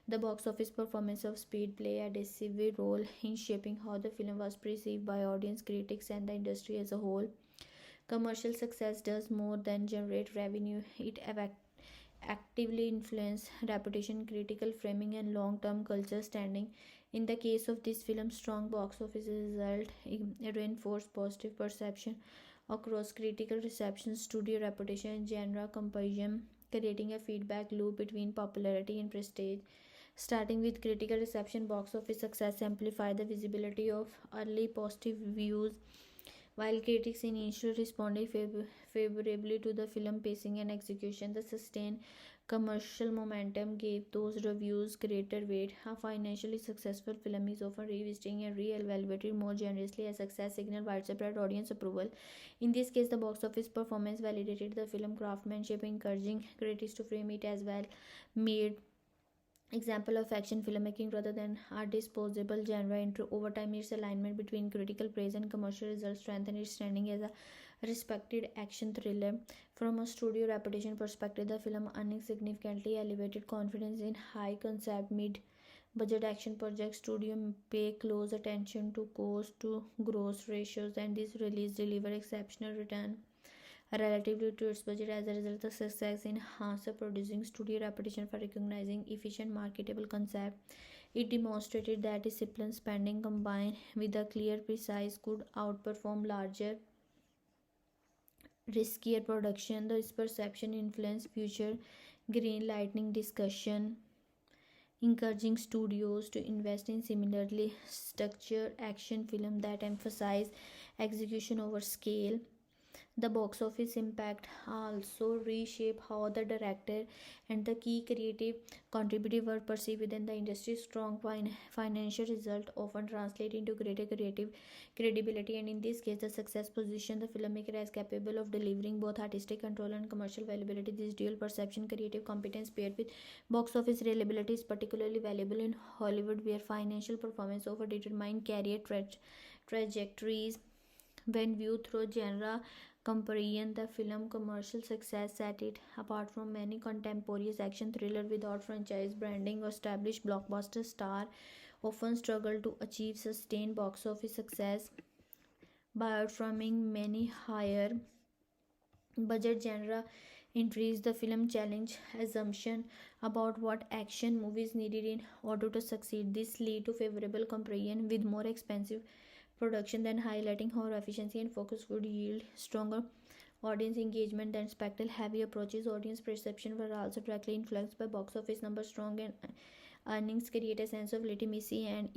The box office performance of Speed played a decisive role in shaping how the film was perceived by audience, critics, and the industry as a whole. Commercial success does more than generate revenue; it actively influences reputation, critical framing, and long-term culture standing. In the case of this film, strong box office result reinforced positive perception across critical reception, studio reputation, and genre comparison, creating a feedback loop between popularity and prestige. Starting with critical reception, box office success amplified the visibility of early positive views, while critics initially responded favorably to the film pacing and execution. The sustained commercial momentum gave those reviews greater weight. A financially successful film is often revisited and re-evaluated more generously as success signal widespread audience approval. In this case, the box office performance validated the film craftsmanship, encouraging critics to frame it as well made example of action filmmaking rather than a disposable genre. Into over time, its alignment between critical praise and commercial results strengthened its standing as a respected action thriller. From a studio reputation perspective, the film earnings significantly elevated confidence in high concept mid budget action projects. Studio pay close attention to cost to gross ratios, and this release delivered exceptional return relatively to its budget. As a result, the success enhanced the producing studio reputation for recognizing efficient marketable concept. It demonstrated that disciplined spending combined with a clear precise could outperform larger riskier production. This perception influenced future green lightning discussion, encouraging studios to invest in similarly structured action film that emphasize execution over scale. The box office impact also reshaped how the director and the key creative contributors were perceived within the industry. Strong financial result often translate into greater creative credibility, and in this case, the success position the filmmaker as capable of delivering both artistic control and commercial valuability. This dual perception, creative competence paired with box office reliability, is particularly valuable in Hollywood, where financial performance over determine career trajectories. When viewed through genre comparison, the film commercial success set it apart from many contemporary action thrillers without franchise branding or established blockbuster star often struggle to achieve sustained box office success by outperforming many higher budget genre entries. The film challenge assumption about what action movies needed in order to succeed. This lead to favorable comparison with more expensive production than, highlighting how efficiency and focus would yield stronger audience engagement than spectacle heavy approaches. Audience perception were also directly influenced by box office numbers. Strong and earnings create a sense of legitimacy and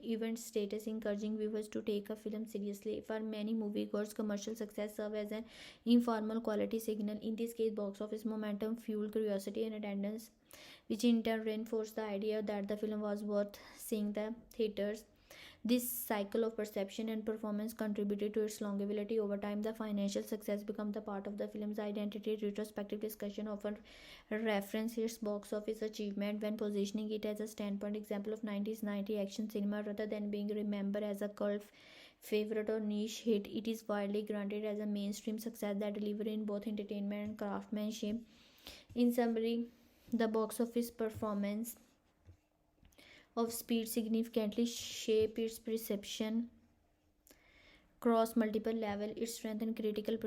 event status, encouraging viewers to take a film seriously. For many moviegoers, commercial success serves as an informal quality signal. In this case, box office momentum fueled curiosity and attendance, which in turn reinforced the idea that the film was worth seeing the theaters. This cycle of perception and performance contributed to its longevity. Over time, the financial success became the part of the film's identity. Retrospective discussion often reference its box office achievement when positioning it as a standpoint example of 1990 action cinema rather than being remembered as a cult favorite or niche hit. It is widely granted as a mainstream success that delivered in both entertainment and craftsmanship. In summary, the box office performance of Speed significantly shape its perception across multiple levels. Its strength and critical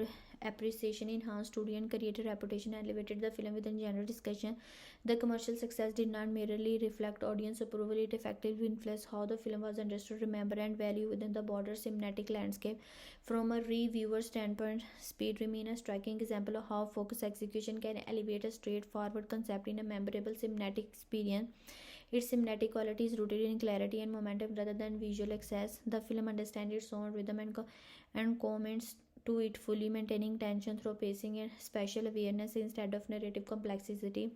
appreciation enhanced studio and creator reputation, elevated the film within general discussion. The commercial success did not merely reflect audience approval, it effectively influenced how the film was understood, remembered, and valued within the broader cinematic landscape. From a reviewer standpoint, Speed remains a striking example of how focused execution can elevate a straightforward concept in a memorable cinematic experience. Its cinematic quality is rooted in clarity and momentum rather than visual excess. The film understands its own rhythm and comments to it fully, maintaining tension through pacing and spatial awareness instead of narrative complexity.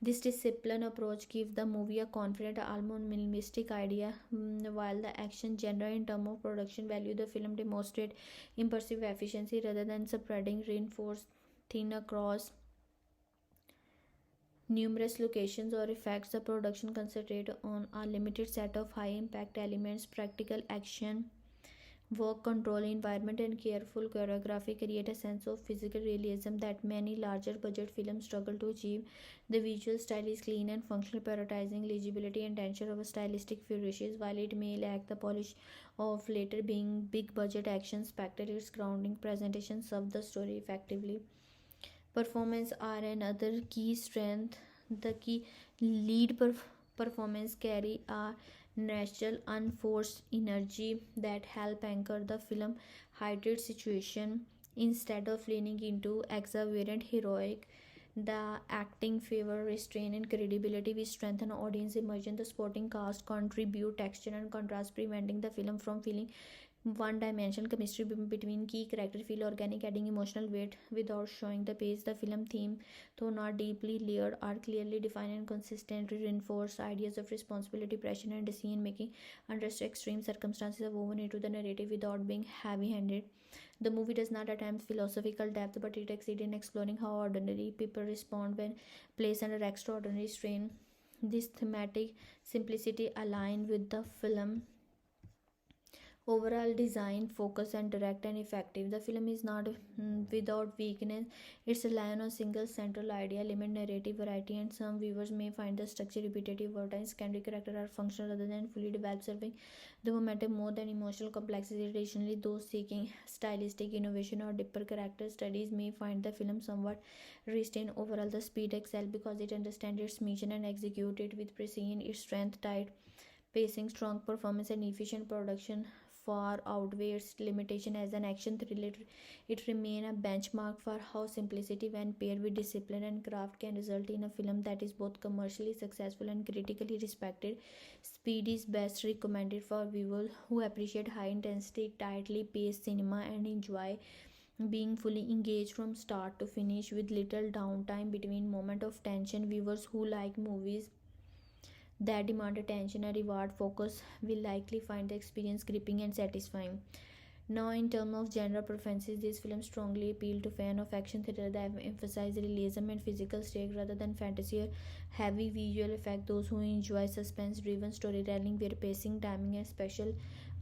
This disciplined approach gives the movie a confident, almost minimalistic idea, while the action genre in terms of production value, the film demonstrates impressive efficiency rather than spreading reinforced thin across numerous locations or effects. The production concentrated on a limited set of high impact elements. Practical action work, control environment, and careful choreography create a sense of physical realism that many larger budget films struggle to achieve. The visual style is clean and functional, prioritizing legibility and tension over stylistic flourishes. While it may lack the polish of later being big budget action spectacle, its grounding presentation serves the story effectively. Performance are another key strength. The key lead performance carry a natural unforced energy that help anchor the film heightened situation instead of leaning into exuberant heroic. The acting favor restraint and credibility which strengthen audience immersion. The supporting cast contribute texture and contrast, preventing the film from feeling one dimensional. Chemistry between key characters feel organic, adding emotional weight without showing the pace. The film theme, though not deeply layered, are clearly defined and consistently reinforce ideas of responsibility, pressure, and decision making under extreme circumstances are woven into the narrative without being heavy handed. The movie does not attempt philosophical depth, but it exceeds in exploring how ordinary people respond when placed under extraordinary strain. This thematic simplicity aligns with the film overall design, focus, and direct and effective. The film is not without weakness. It's relies on a single central idea, limit narrative variety, and some viewers may find the structure repetitive. Times secondary character are functional rather than fully developed, serving the momentum more than emotional complexity. Additionally, those seeking stylistic innovation or deeper character studies may find the film somewhat restrained. Overall, the Speed excel because it understands its mission and executes it with precision. Its strength, tight pacing, strong performance, and efficient production far outweighs limitation as an action thriller. It remains a benchmark for how simplicity, when paired with discipline and craft, can result in a film that is both commercially successful and critically respected. Speed is best recommended for viewers who appreciate high intensity, tightly paced cinema and enjoy being fully engaged from start to finish with little downtime between moment of tension. Viewers who like movies that demand attention and reward focus will likely find the experience gripping and satisfying. Now, in terms of genre preferences, this film strongly appeal to fan of action thriller that emphasize realism and physical stake rather than fantasy or heavy visual effect. Those who enjoy suspense-driven storytelling where pacing, timing, and special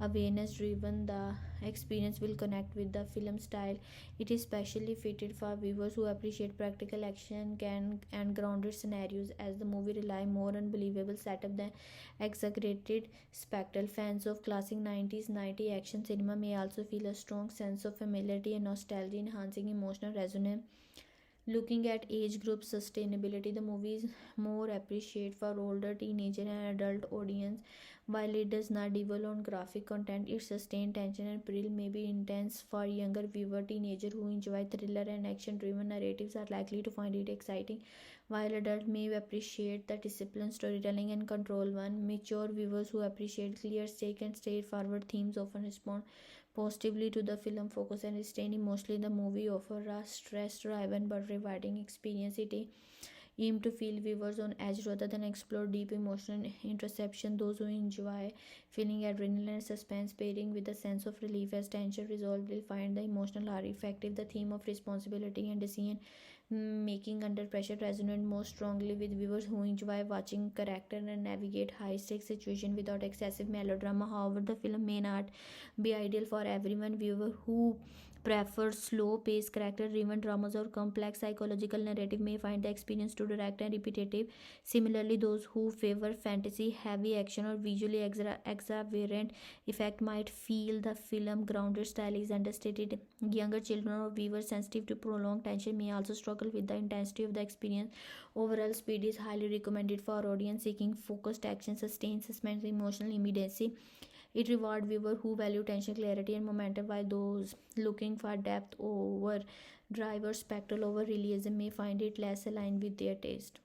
awareness-driven the experience will connect with the film style. It is specially fitted for viewers who appreciate practical action can and grounded scenarios, as the movie rely more on believable setup than exaggerated spectacle. Fans of classic 90s 90 action cinema may also feel a strong sense of familiarity and nostalgia, enhancing emotional resonance. Looking at age group sustainability, the movie is more appreciated for older teenager and adult audience. While it does not dwell on graphic content, its sustained tension and thrill may be intense for younger viewer. Teenagers who enjoy thriller and action-driven narratives are likely to find it exciting, while adults may appreciate the disciplined storytelling and control one. Mature viewers who appreciate clear stake and straightforward themes often respond positively to the film focus and retain emotionally. The movie offers a stress-driven but rewarding experience. It aimed to feel viewers on edge rather than explore deep emotional interception. Those who enjoy feeling adrenaline and suspense pairing with a sense of relief as tension resolved will find the emotional arc effective. The theme of responsibility and decision making under pressure resonate most strongly with viewers who enjoy watching character and navigate high stakes situation without excessive melodrama. However, the film may not be ideal for everyone. Viewer who prefer slow paced character driven dramas or complex psychological narrative may find the experience too direct and repetitive. Similarly, those who favor fantasy heavy action or visually exuberant effect might feel the film grounded style is understated. Younger children or viewers sensitive to prolonged tension may also struggle with the intensity of the experience. Overall, speed is highly recommended for audience seeking focused action, sustained suspense, emotional immediacy. It rewards viewers who value tension, clarity, and momentum, while those looking for depth over drive or spectacle over realism may find it less aligned with their taste.